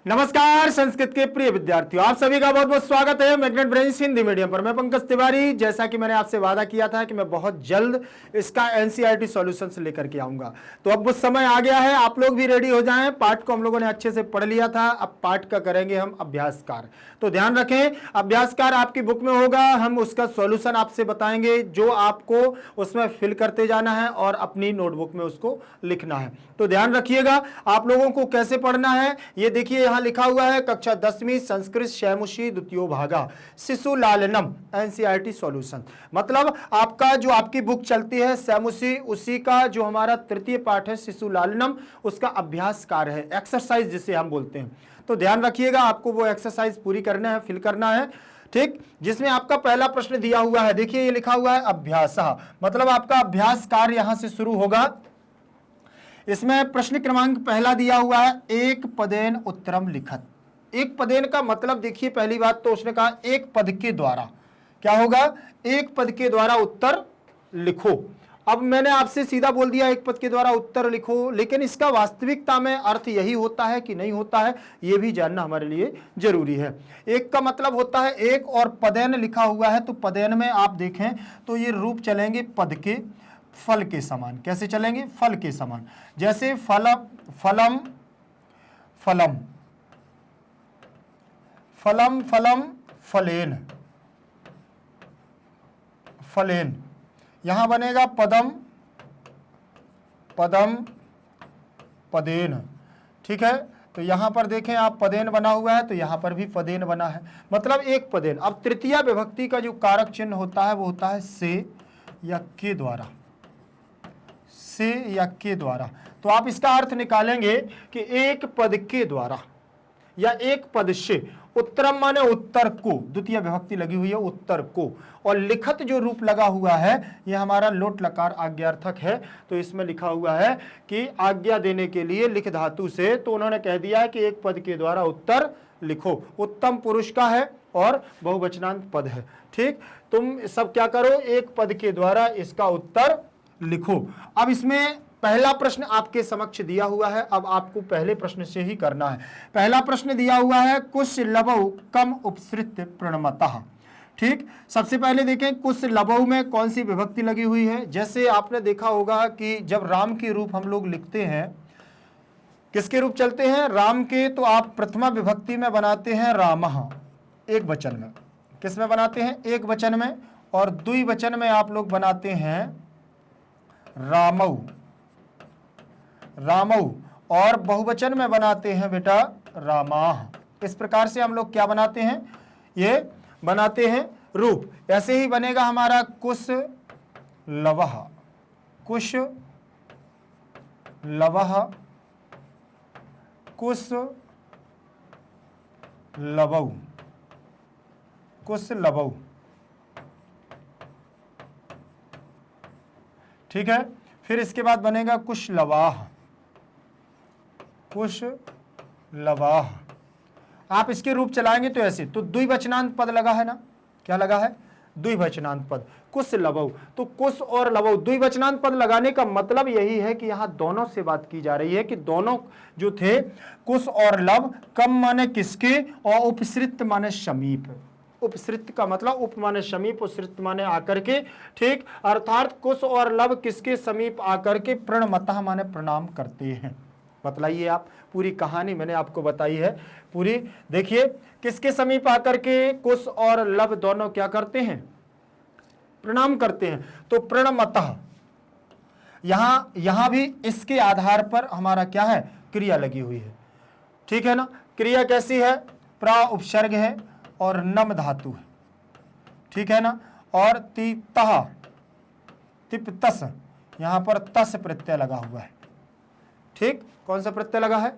नमस्कार संस्कृत के प्रिय विद्यार्थियों, आप सभी का बहुत बहुत स्वागत है मैग्नेट ब्रेंच हिंदी मीडियम पर। मैं पंकज तिवारी। जैसा कि मैंने आपसे वादा किया था कि मैं बहुत जल्द इसका एनसीईआरटी सॉल्यूशंस लेकर के आऊंगा, तो अब वो समय आ गया है। आप लोग भी रेडी हो जाएं। पाठ को हम लोगों ने अच्छे से पढ़ लिया था, अब पाठ का करेंगे हम अभ्यासकार। तो ध्यान रखें, अभ्यासकार आपकी बुक में होगा, हम उसका सॉल्यूशन आपसे बताएंगे, जो आपको उसमें फिल करते जाना है और अपनी नोटबुक में उसको लिखना है। तो ध्यान रखिएगा, आप लोगों को कैसे पढ़ना है ये देखिए। यहां लिखा हुआ है कक्षा 10वीं संस्कृत शैमुषी द्वितीयो भागा शिशु लालनम एनसीईआरटी सॉल्यूशन। मतलब आपका जो आपकी बुक चलती है शैमुषी, उसी का जो हमारा तृतीय पाठ है शिशु लालनम, उसका अभ्यास कार्य है, एक्सरसाइज जिसे हम बोलते हैं। तो ध्यान रखिएगा, आपको वो एक्सरसाइज पूरी करना है, फिल करना है, ठीक। जिसमें आपका पहला प्रश्न दिया हुआ है, देखिए ये लिखा हुआ है अभ्यास, मतलब आपका अभ्यास कार्य यहां से शुरू होगा। इसमें प्रश्न क्रमांक पहला दिया हुआ है एक पदेन उत्तरम लिखत। एक पदेन का मतलब देखिए, पहली बात तो उसने कहा एक पद के द्वारा, क्या होगा, एक पद के द्वारा उत्तर लिखो। अब मैंने आपसे सीधा बोल दिया एक पद के द्वारा उत्तर लिखो, लेकिन इसका वास्तविकता में अर्थ यही होता है कि नहीं होता है, यह भी जानना हमारे लिए जरूरी है। एक का मतलब होता है एक, और पदेन लिखा हुआ है, तो पदेन में आप देखें तो ये रूप चलेंगे पद के, फल के समान। कैसे चलेंगे, फल के समान। जैसे फलम फलम फलम फलम फलम फलेन फलेन, यहां बनेगा पदम पदम पदेन, ठीक है। तो यहां पर देखें आप, पदेन बना हुआ है, तो यहां पर भी पदेन बना है, मतलब एक पदेन। अब तृतीया विभक्ति का जो कारक चिन्ह होता है वो होता है से या के द्वारा, से या के द्वारा। तो आप इसका अर्थ निकालेंगे कि एक पद के द्वारा या एक पद से, उत्तरम माने उत्तर को, द्वितीय विभक्ति लगी हुई है उत्तर को, और लिखत जो रूप लगा हुआ है यह हमारा लोट लकार आज्ञार्थक है। तो इसमें लिखा हुआ है कि आज्ञा देने के लिए लिख धातु से, तो उन्होंने कह दिया है कि एक पद के द्वारा उत्तर लिखो। उत्तम पुरुष का है और बहुवचनांत पद है, ठीक। तुम सब क्या करो, एक पद के द्वारा इसका उत्तर लिखो। अब इसमें पहला प्रश्न आपके समक्ष दिया हुआ है, अब आपको पहले प्रश्न से ही करना है। पहला प्रश्न दिया हुआ है कुश लबौ कम उपसृत प्रणमतः, ठीक। सबसे पहले देखें कुश लबौ में कौन सी विभक्ति लगी हुई है। जैसे आपने देखा होगा कि जब राम के रूप हम लोग लिखते हैं, किसके रूप चलते हैं, राम के, तो आप प्रथमा विभक्ति में बनाते हैं रामः, एक वचन में। किस में बनाते हैं, एक वचन में। और द्विवचन में आप लोग बनाते हैं रामौ रामौ, और बहुवचन में बनाते हैं बेटा रामाह। इस प्रकार से हम लोग क्या बनाते हैं, ये बनाते हैं रूप। ऐसे ही बनेगा हमारा कुश लवः, कुश लवः, कुश लवौ, कुश लवौ, ठीक है। फिर इसके बाद बनेगा कुश लवाह, कुश लवाह। आप इसके रूप चलाएंगे तो ऐसे, तो द्विवचनांत पद लगा है ना, क्या लगा है, द्विवचनांत पद, कुश लवौ। तो कुश और लवौ द्विवचनांत पद लगाने का मतलब यही है कि यहां दोनों से बात की जा रही है कि दोनों जो थे कुश और लव, कम माने किसके और उपसृत माने समीप। उपसृत का मतलब उप माने समीप, उपसृत माने आकर के, ठीक। अर्थात कुश और लव किसके समीप आकर के प्रणमतः माने प्रणाम करते हैं। बतलाइए आप, पूरी कहानी मैंने आपको बताई है पूरी। देखिए किसके समीप आकर के कुश और लव दोनों क्या करते हैं, प्रणाम करते हैं। तो प्रणमतः, यहां भी इसके आधार पर हमारा क्या है, क्रिया लगी हुई है, ठीक है ना। क्रिया कैसी है, प्रा उपसर्ग है और नम धातु है, ठीक है ना। और तितः तिप तस, यहां पर तस प्रत्यय लगा हुआ है, ठीक। कौन सा प्रत्यय लगा है,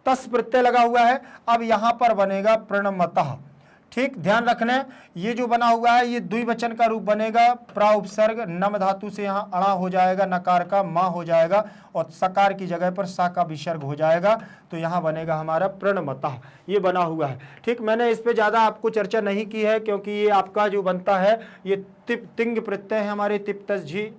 तस प्रत्यय लगा हुआ है। अब यहां पर बनेगा प्रणमतः, ठीक। ध्यान रखना है, ये जो बना हुआ है ये द्विवचन का रूप बनेगा। प्रा उपसर्ग नम धातु से यहाँ अणा हो जाएगा, नकार का मा हो जाएगा, और सकार की जगह पर सा का विसर्ग हो जाएगा। तो यहाँ बनेगा हमारा प्रणमतः, ये बना हुआ है, ठीक। मैंने इस पे ज़्यादा आपको चर्चा नहीं की है, क्योंकि ये आपका जो बनता है ये तिंग प्रत्यय है हमारे, तिप्तस झी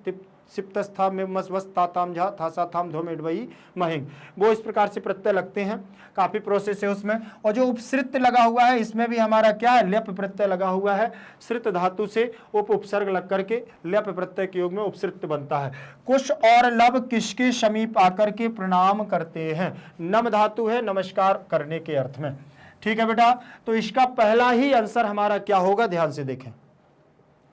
सिप्तस्था में मस्वस्ता ताम झा था सा थाम धो मेडवई महिंग, वो इस प्रकार से प्रत्यय लगते हैं, काफी प्रोसेस है उसमें। और जो उपसृत लगा हुआ है इसमें भी हमारा क्या है, ल्यप प्रत्यय लगा हुआ है, सृत धातु से उपसर्ग लग करके ल्यप प्रत्यय के योग में उपसृत बनता है। कुश और लब किसके समीप आकर के प्रणाम करते हैं, नम धातु है नमस्कार करने के अर्थ में। ठीक है बेटा, तो इसका पहला ही आंसर हमारा क्या होगा, ध्यान से देखें,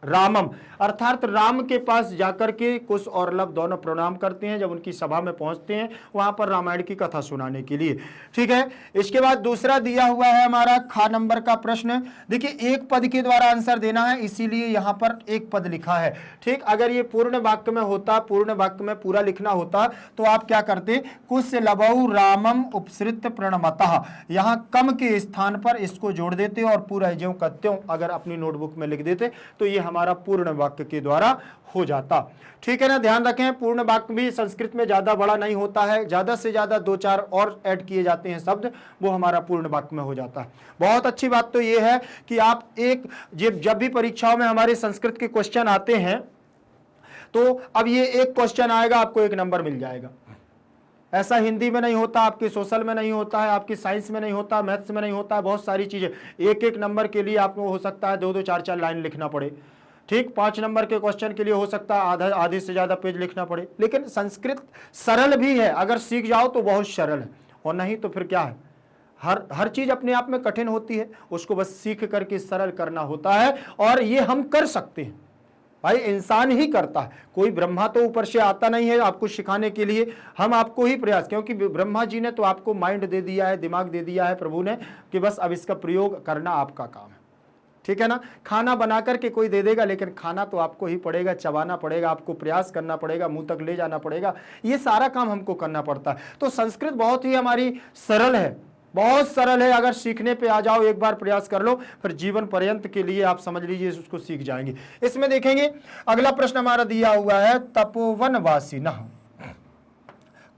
रामम, अर्थात राम के पास जाकर के कुश और लब दोनों प्रणाम करते हैं जब उनकी सभा में पहुंचते हैं वहां पर रामायण की कथा सुनाने के लिए। ठीक है, इसके बाद दूसरा दिया हुआ है हमारा खा नंबर का प्रश्न। देखिए एक पद के द्वारा आंसर देना है, इसीलिए यहां पर एक पद लिखा है। ठीक, अगर ये पूर्ण वाक्य में होता, पूर्ण वाक्य में पूरा लिखना होता तो आप क्या करते, कुश लबऊ रामम उपसृत प्रणमतः, यहां कम के स्थान पर इसको जोड़ देते और पूरा ज्यों का त्यों अगर अपनी नोटबुक में लिख देते तो ये हमारा पूर्ण वाक्य के द्वारा हो जाता। ठीक है ना, ध्यान रखें पूर्ण वाक्य भी संस्कृत में ज्यादा बड़ा नहीं होता है, ज्यादा से ज्यादा 2-4 और ऐड किए जाते हैं शब्द, वो हमारा पूर्ण वाक्य में हो जाता है। बहुत अच्छी बात तो ये है कि आप एक जब भी परीक्षाओं में हमारे संस्कृत के क्वेश्चन आते हैं तो अब ये एक क्वेश्चन आएगा आपको 1 नंबर मिल जाएगा। ऐसा हिंदी में नहीं होता, आपके सोशल में नहीं होता है, आपकी साइंस में नहीं होता, मैथ्स में नहीं होता है, बहुत सारी चीजें 1-1 नंबर के लिए आपको हो सकता है 2-2 4-4 लाइन लिखना पड़े। ठीक, 5 नंबर के क्वेश्चन के लिए हो सकता है आधे से ज्यादा पेज लिखना पड़े। लेकिन संस्कृत सरल भी है, अगर सीख जाओ तो बहुत सरल है, और नहीं तो फिर क्या है, हर चीज अपने आप में कठिन होती है, उसको बस सीख करके सरल करना होता है। और ये हम कर सकते हैं भाई, इंसान ही करता है, कोई ब्रह्मा तो ऊपर से आता नहीं है आपको सिखाने के लिए, हम आपको ही प्रयास, क्योंकि ब्रह्मा जी ने तो आपको माइंड दे दिया है, दिमाग दे दिया है प्रभु ने, कि बस अब इसका प्रयोग करना आपका काम है। ठीक है ना, खाना बना करके कोई दे देगा, लेकिन खाना तो आपको ही पड़ेगा, चबाना पड़ेगा, आपको प्रयास करना पड़ेगा, मुंह तक ले जाना पड़ेगा, ये सारा काम हमको करना पड़ता है। तो संस्कृत बहुत ही हमारी सरल है, बहुत सरल है, अगर सीखने पे आ जाओ, एक बार प्रयास कर लो, फिर जीवन पर्यंत के लिए आप समझ लीजिए उसको सीख जाएंगे। इसमें देखेंगे अगला प्रश्न हमारा दिया हुआ है, तपोवन वासिनः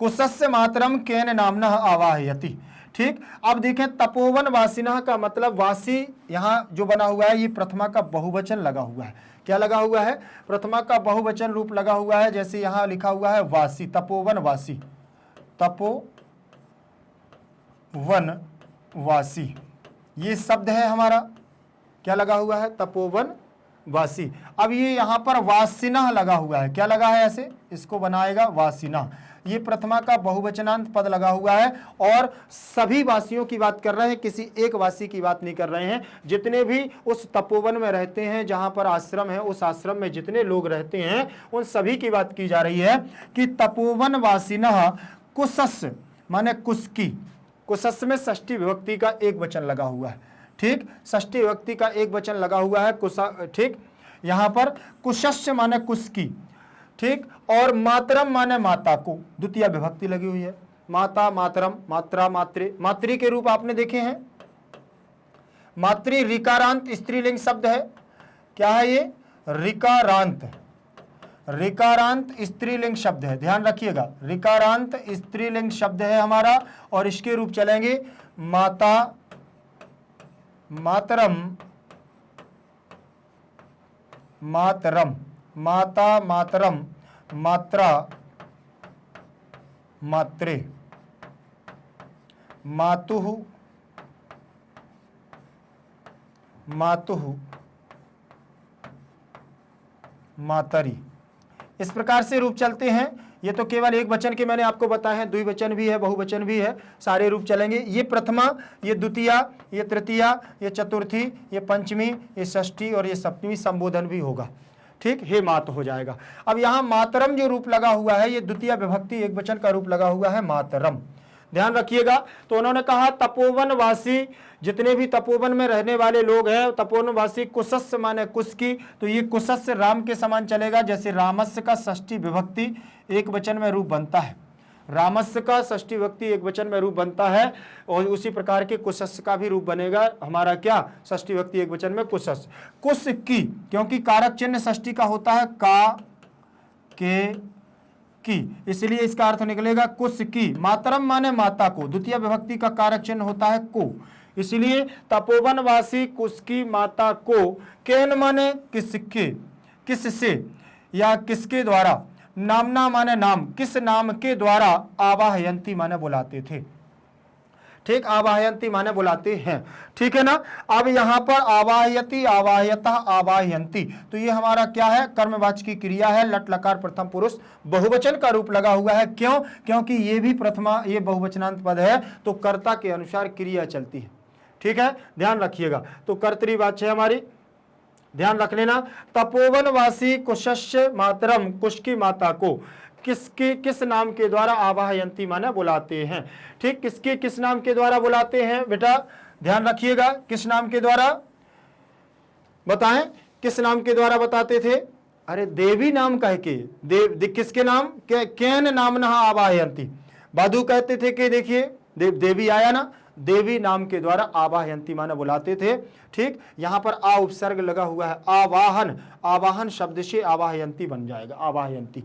कुशस्य मातरम केन नामनः आवाहयति। ठीक, अब देखें तपोवन वासिनः का मतलब, वासी यहां जो बना हुआ है ये प्रथमा का बहुवचन लगा हुआ है। क्या लगा हुआ है, प्रथमा का बहुवचन रूप लगा हुआ है, जैसे यहां लिखा हुआ है वासी, तपोवन वासी, तपोवन वासी, ये शब्द है हमारा, क्या लगा हुआ है, तपोवन वासी। अब ये यहां पर वासिना लगा हुआ है, क्या लगा है, ऐसे इसको बनाएगा वासिना, ये प्रथमा का बहुवचनांत पद लगा हुआ है, और सभी वासियों की बात कर रहे हैं, किसी एक वासी की बात नहीं कर रहे हैं। जितने भी उस तपोवन में रहते हैं, जहां पर आश्रम है, उस आश्रम में जितने लोग रहते हैं उन सभी की बात की जा रही है कि तपोवन वासिनः कुशस्य माने कुशकी, कुशस्य में षष्ठी विभक्ति का एक वचन लगा हुआ है। ठीक, षष्ठी विभक्ति का एक वचन लगा हुआ है कुशा। ठीक, यहां पर कुशस्य माने कुशकी। ठीक, और मातरम माने माता को, द्वितीय विभक्ति लगी हुई है, माता मातरम, मात्रा मातृ, मातृ के रूप आपने देखे हैं, मातृ ऋकारांत स्त्रीलिंग शब्द है, क्या है ये, ऋकारांत, ऋकारांत स्त्रीलिंग शब्द है, ध्यान रखिएगा, ऋकारांत स्त्रीलिंग शब्द है हमारा, और इसके रूप चलेंगे माता मातरम, मातरम, माता मातरम, मात्रा मात्रे, मातुः मातुः मातरी, इस प्रकार से रूप चलते हैं। ये तो केवल एक वचन के मैंने आपको बताए हैं, द्विवचन भी है, बहुवचन भी है, सारे रूप चलेंगे। ये प्रथमा, ये द्वितीया, ये तृतीया, ये चतुर्थी, ये पंचमी, ये षष्ठी और ये सप्तमी संबोधन भी होगा। ठीक, हे मात हो जाएगा। अब यहाँ मातरम जो रूप लगा हुआ है, ये द्वितीय विभक्ति एक वचन का रूप लगा हुआ है मातरम, ध्यान रखिएगा। तो उन्होंने कहा तपोवन वासी, जितने भी तपोवन में रहने वाले लोग हैं, तपोवन वासी, कुशस्य माने कुश की, तो ये कुशस्य राम के समान चलेगा, जैसे रामस्य का षष्ठी विभक्ति एक वचन में रूप बनता है, रामस्य का षष्ठी विभक्ति एक वचन में रूप बनता है, और उसी प्रकार के कुशस्य का भी रूप बनेगा हमारा, क्या, षष्ठी विभक्ति एक वचन में कुशस्य, कुश की, क्योंकि कारक चिन्ह षष्ठी का होता है का, के, की, इसलिए इसका अर्थ निकलेगा कुश की। मातरम माने माता को, द्वितीय विभक्ति का कारक चिन्ह होता है को, इसलिए तपोवन वासी कुश की माता को, केन माने किसके, किससे या किसके द्वारा, नामना माने नाम, किस नाम के द्वारा आवाहयंती माने बुलाते थे। ठीक, आवाहयंती माने बुलाते हैं, ठीक है ना। अब यहां पर आवाहयति, आवाहयता, आवाहयंती, तो ये हमारा क्या है, कर्मवाचक की क्रिया है, लट लकार प्रथम पुरुष बहुवचन का रूप लगा हुआ है। क्यों? क्योंकि ये भी प्रथमा, ये बहुवचनांत पद है, तो कर्ता के अनुसार क्रिया चलती है। ठीक है, ध्यान रखिएगा। तो कर्तृवाच्य हमारी, ध्यान रख लेना। तपोवनवासी कुशस्य मातरम, कुश की माता को किस नाम के द्वारा आवाहयंती माने बुलाते हैं। ठीक, किस नाम के द्वारा बुलाते हैं बेटा, ध्यान रखिएगा। किस नाम के द्वारा बताएं, किस नाम के द्वारा बताते थे। अरे देवी नाम कह के, किसके नाम, केन नाम नहा आवाहयंती। बादू कहते थे कि देखिए देवी आया ना, देवी नाम के द्वारा आवाहयंती माने बुलाते थे। ठीक, यहां पर आ उपसर्ग लगा हुआ है, आवाहन, आवाहन शब्द से आवाहयंती बन जाएगा, आवाहयंती।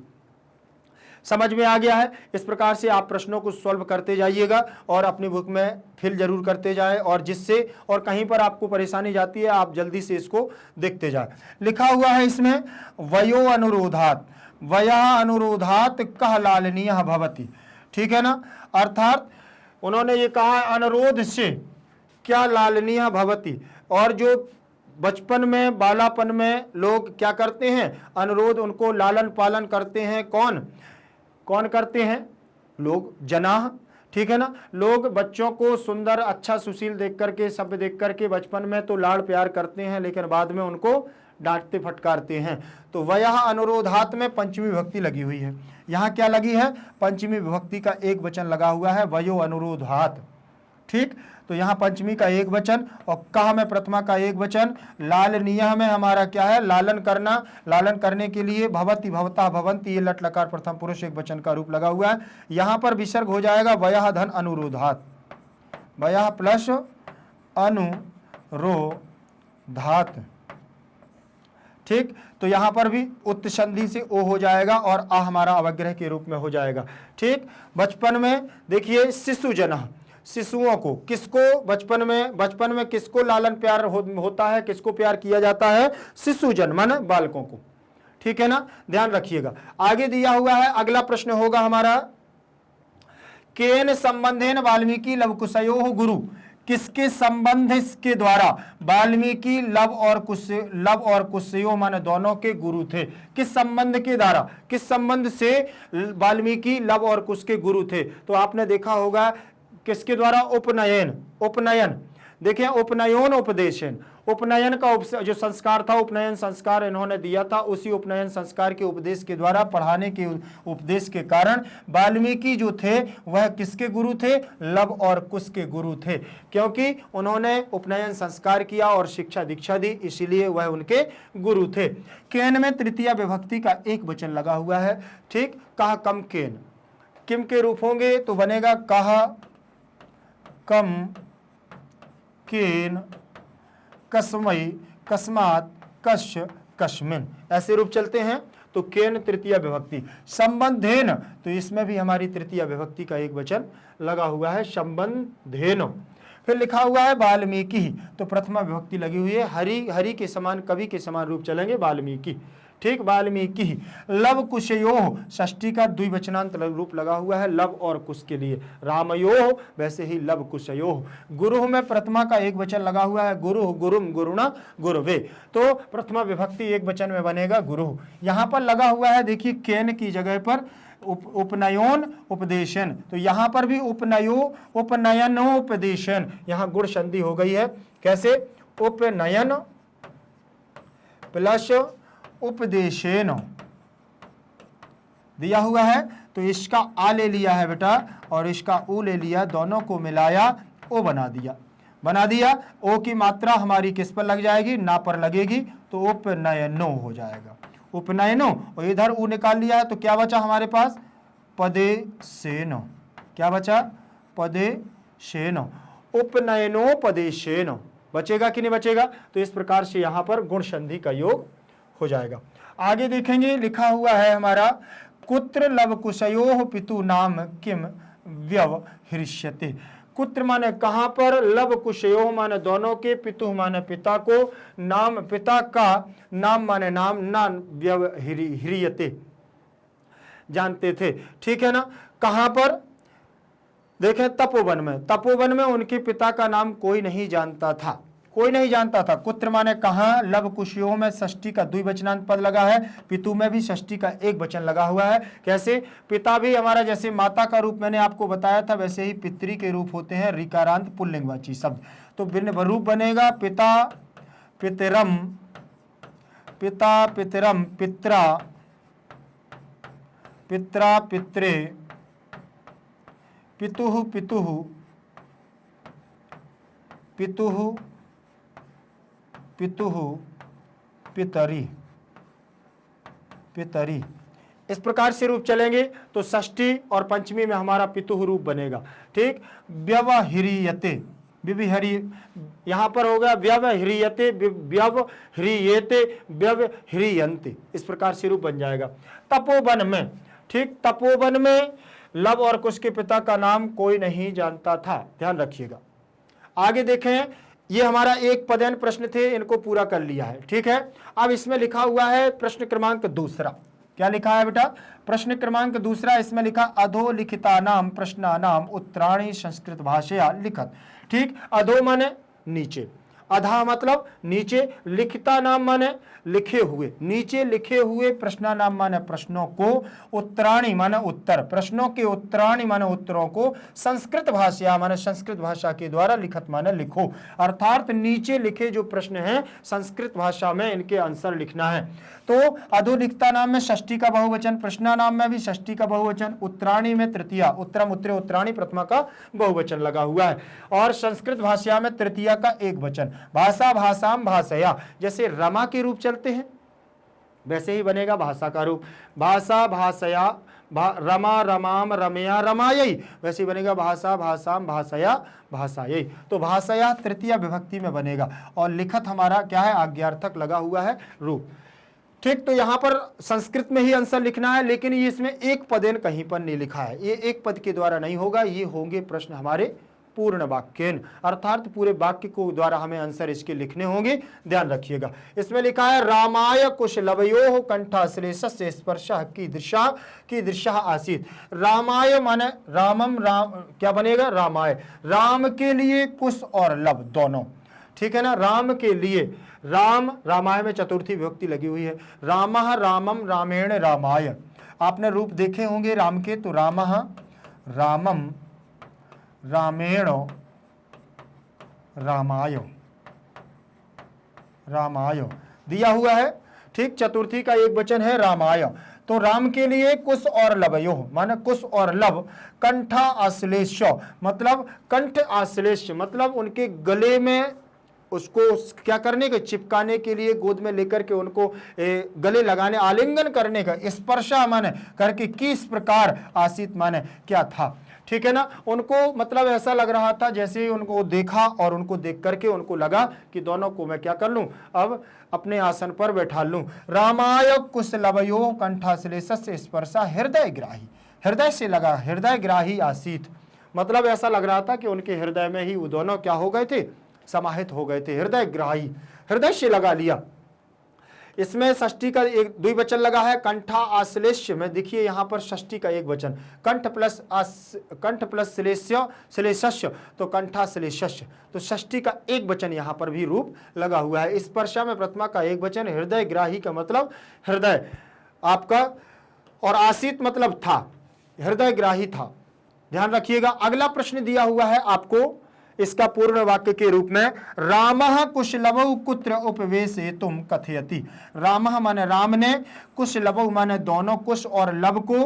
समझ में आ गया है। इस प्रकार से आप प्रश्नों को सॉल्व करते जाइएगा और अपनी बुक में फिल जरूर करते जाए, और जिससे और कहीं पर आपको परेशानी जाती है आप जल्दी से इसको देखते जाए। लिखा हुआ है इसमें वयो अनुरोधात, वया अनुरोधात कह लालनीय भवति। ठीक है ना, अर्थात उन्होंने ये कहा अनुरोध से क्या लालनीय भवति। और जो बचपन में, बालापन में लोग क्या करते हैं, अनुरोध, उनको लालन पालन करते हैं। कौन करते हैं, लोग, जनाह। ठीक है ना, लोग बच्चों को सुंदर, अच्छा, सुशील देख करके, सभ्य देख करके बचपन में तो लाड़ प्यार करते हैं, लेकिन बाद में उनको डांटते फटकारते हैं। तो वह अनुरोधात में पंचमी विभक्ति लगी हुई है। यहाँ क्या लगी है, पंचमी विभक्ति का एक वचन लगा हुआ है, वयो अनुरोधात। ठीक, तो यहाँ पंचमी का एक वचन और कह में प्रथमा का एक वचन। लालनीय में हमारा क्या है, लालन करना, लालन करने के लिए भवति, भवता, भवंती, ये लट लकार प्रथम पुरुष एक वचन का रूप लगा हुआ है। यहाँ पर विसर्ग हो जाएगा वयः धन अनुरोधात, वयः प्लस अनुरोधात। ठीक, तो यहां पर भी उत्त संधि से ओ हो जाएगा और आ हमारा अवग्रह के रूप में हो जाएगा। ठीक, बचपन में देखिए शिशु जन, शिशुओं को, किसको बचपन में किसको लालन प्यार होता है, किसको प्यार किया जाता है, शिशु जन माने बालकों को। ठीक है ना, ध्यान रखिएगा। आगे दिया हुआ है, अगला प्रश्न होगा हमारा, केन संबंधेन वाल्मीकि लवकुशयोः गुरु, किसके संबंध के द्वारा वाल्मीकि लव और कुशयो माने दोनों के गुरु थे। किस संबंध के द्वारा, किस संबंध से वाल्मीकि लव और कुश के गुरु थे। तो आपने देखा होगा किसके द्वारा, उपनयन। देखिए उपनयन उपदेशन, उपनयन का जो संस्कार था, उपनयन संस्कार इन्होंने दिया था। उसी उपनयन संस्कार के उपदेश के द्वारा, पढ़ाने के उपदेश के कारण वाल्मीकि जो थे वह किसके गुरु थे, लव और कुश के गुरु थे। क्योंकि उन्होंने उपनयन संस्कार किया और शिक्षा दीक्षा दी, इसीलिए वह उनके गुरु थे। केन में तृतीया विभक्ति का एक वचन लगा हुआ है। ठीक, कह कम केन, किम के रूप होंगे तो बनेगा कह कम केन कस्मई कस्मात कश्य कस्मिन, ऐसे रूप चलते हैं। तो केन तृतीया विभक्ति, संबंधेन, तो इसमें भी हमारी तृतीया विभक्ति का एक वचन लगा हुआ है, संबंधेन। फिर लिखा हुआ है वाल्मीकि, तो प्रथमा विभक्ति लगी हुई है, हरि के समान, कवि के समान रूप चलेंगे वाल्मीकि। ठीक, वाल्मीकि। लव कुशयोः, षष्ठी का द्विवचनांत रूप लगा हुआ है लव और कुश के लिए, रामयोः, वैसे ही लव कुशयोः। गुरु में प्रथमा का एक वचन लगा हुआ है, गुरु, गुरुम, गुरुणा, गुरुवे, तो प्रथमा विभक्ति एक वचन में बनेगा गुरु। यहां पर लगा हुआ है देखिए केन की जगह पर उपनयन उपदेशन, तो यहां पर भी उपनयनोपदेशन, यहां गुण संधि हो गई है। कैसे, उपनयन प्लस उपदेशेन दिया हुआ है, तो इसका आ ले लिया है बेटा और इसका ऊ ले लिया, दोनों को मिलाया ओ बना दिया। ओ की मात्रा हमारी किस पर लग जाएगी, ना पर लगेगी, तो उपनयनो हो जाएगा, उपनयनो। और इधर ऊ निकाल लिया है, तो क्या बचा हमारे पास, पदे सेनो। क्या बचा, पदे सेनो, उपनयनोपदेशेनो। बचेगा कि नहीं बचेगा। तो इस प्रकार से यहां पर गुण संधि का योग हो जाएगा। आगे देखेंगे, लिखा हुआ है हमारा, कुत्र लव कुशयोः पितु नाम किम व्यवहृष्यते। कुत्र माने कहां पर, लव कुशयोः माने दोनों के, पितु माने पिता को, नाम पिता का, नाम माने नाम, ना व्यवह्रियते। जानते थे, ठीक है ना। कहां पर देखें, तपोवन में। तपोवन में उनके पिता का नाम कोई नहीं जानता था, कोई नहीं जानता था। कुत्र माने कहां, लब कुशियों में षष्ठी का द्विवचनांत पद लगा है, पितु में भी षष्ठी का एक वचन लगा हुआ है। कैसे, पिता भी हमारा जैसे माता का रूप मैंने आपको बताया था, वैसे ही पितरी के रूप होते हैं ऋकारांत पुल्लिंगवाची शब्द। तो भिन्न रूप बनेगा पिता पितरम, पिता पितरम, पित्रा पित्रा पित्रे, पितुः पितुः, पितुः पितुः, पितरी पितरी। इस प्रकार से रूप चलेंगे तो षष्ठी और पंचमी में हमारा पितुः रूप बनेगा, ठीक। व्यवह्रियते, विविहरी, यहां पर होगा व्यवह्रियते, व्यवह्रियेते, व्यवह्रियन्ते, इस प्रकार से रूप बन जाएगा। तपोवन में, ठीक, तपोवन में लब और कुश के पिता का नाम कोई नहीं जानता था, ध्यान रखिएगा। आगे देखें, ये हमारा एक पदेन प्रश्न थे, इनको पूरा कर लिया है, ठीक है। अब इसमें लिखा हुआ है प्रश्न क्रमांक दूसरा। क्या लिखा है बेटा, प्रश्न क्रमांक दूसरा, इसमें लिखा अधोलिखितानाम प्रश्नानाम उत्तराणि संस्कृत भाषया लिखत, ठीक। अधो माने नीचे, अधा मतलब नीचे, लिखिता नाम माने लिखे हुए, नीचे लिखे हुए, प्रश्ना नाम माने प्रश्नों को, उत्तराणी माने उत्तर, प्रश्नों के उत्तराणी माने उत्तरों को, संस्कृत भाषा माने संस्कृत भाषा के द्वारा, लिखत माने लिखो, अर्थात नीचे लिखे जो प्रश्न हैं संस्कृत भाषा में इनके आंसर लिखना है। तो अधोलिखिता नाम में षष्ठी का बहुवचन, प्रश्ना नाम में भी षष्ठी का बहुवचन, उत्तराणी में तृतीया, उत्तरम उत्तरे उत्तराणी प्रथमा का बहुवचन लगा हुआ है, और संस्कृत भाषा में तृतीया का एक वचन। भाषा भाषाम भाषया, जैसे रमा के रूप चलते हैं वैसे ही बनेगा भाषा का रूप, भाषा भाषया, रमा रमाम रमया रमायई, वैसे ही बनेगा भाषा भाषाम भाषया भाषायई। तो भाषया तृतीय विभक्ति में बनेगा, और लिखत हमारा क्या है, आज्ञार्थक लगा हुआ है रूप, ठीक। तो यहां पर संस्कृत में ही आंसर लिखना है, लेकिन ये इसमें एक पदेन कहीं पर नहीं लिखा है, ये एक पद के द्वारा नहीं होगा, ये होंगे प्रश्न हमारे पूर्ण वाक्यन, अर्थात पूरे वाक्य को द्वारा हमें आंसर इसके लिखने होंगे, ध्यान रखिएगा। इसमें लिखा है रामाय कुशलवयोः कंठाश्लेषस्य स्पर्शः कीदृशः आसीत्। रामाय माने रामम, राम क्या बनेगा, रामाय, राम के लिए कुश और लव दोनों, ठीक है ना। राम के लिए, राम, रामाय में चतुर्थी विभक्ति लगी हुई है, रामः रामम रामेण रामाय, आपने रूप देखे होंगे राम के, तो रामः रामम रामेण रामाय, रामाय दिया हुआ है, ठीक। चतुर्थी का एक वचन है रामाय। तो राम के लिए कुश और लवयो माने कुश और लव, कंठा आश्लेष मतलब कंठ आश्लेष मतलब उनके गले में उसको क्या करने के, चिपकाने के लिए, गोद में लेकर के उनको गले लगाने, आलिंगन करने का, स्पर्शा माने करके, किस प्रकार, आसित माने क्या था, ठीक है ना। उनको मतलब ऐसा लग रहा था जैसे उनको देखा और उनको देख करके उनको लगा कि दोनों को मैं क्या कर लूं, अब अपने आसन पर बैठा लूं। रामाय कुशलवयो कंठाश्लेषस्य स्पर्शा हृदय ग्राही, हृदय से लगा, हृदय ग्राही आसीत, मतलब ऐसा लग रहा था कि उनके हृदय में ही वो दोनों क्या हो गए थे, समाहित हो गए थे, हृदय ग्राही, हृदय से लगा लिया। इसमें षष्ठी का एक द्विवचन लगा है, कंठा आश्लेष्य में, देखिए यहां पर षष्ठी का एक वचन, कंठ प्लस श्लेष्य, तो कंठाश्लेष्य, तो षष्ठी का एक वचन यहां पर भी रूप लगा हुआ है। स्पर्शा में प्रथमा का एक वचन, हृदय ग्राही का मतलब हृदय आपका, और आसित मतलब था, हृदय ग्राही था, ध्यान रखिएगा। अगला प्रश्न दिया हुआ है आपको इसका पूर्ण वाक्य के रूप में, रामः कुशलवौ कुत्र उपवेशेतुं कथयति। रामः माने राम ने, कुशलवौ माने दोनों, कुश और लब को,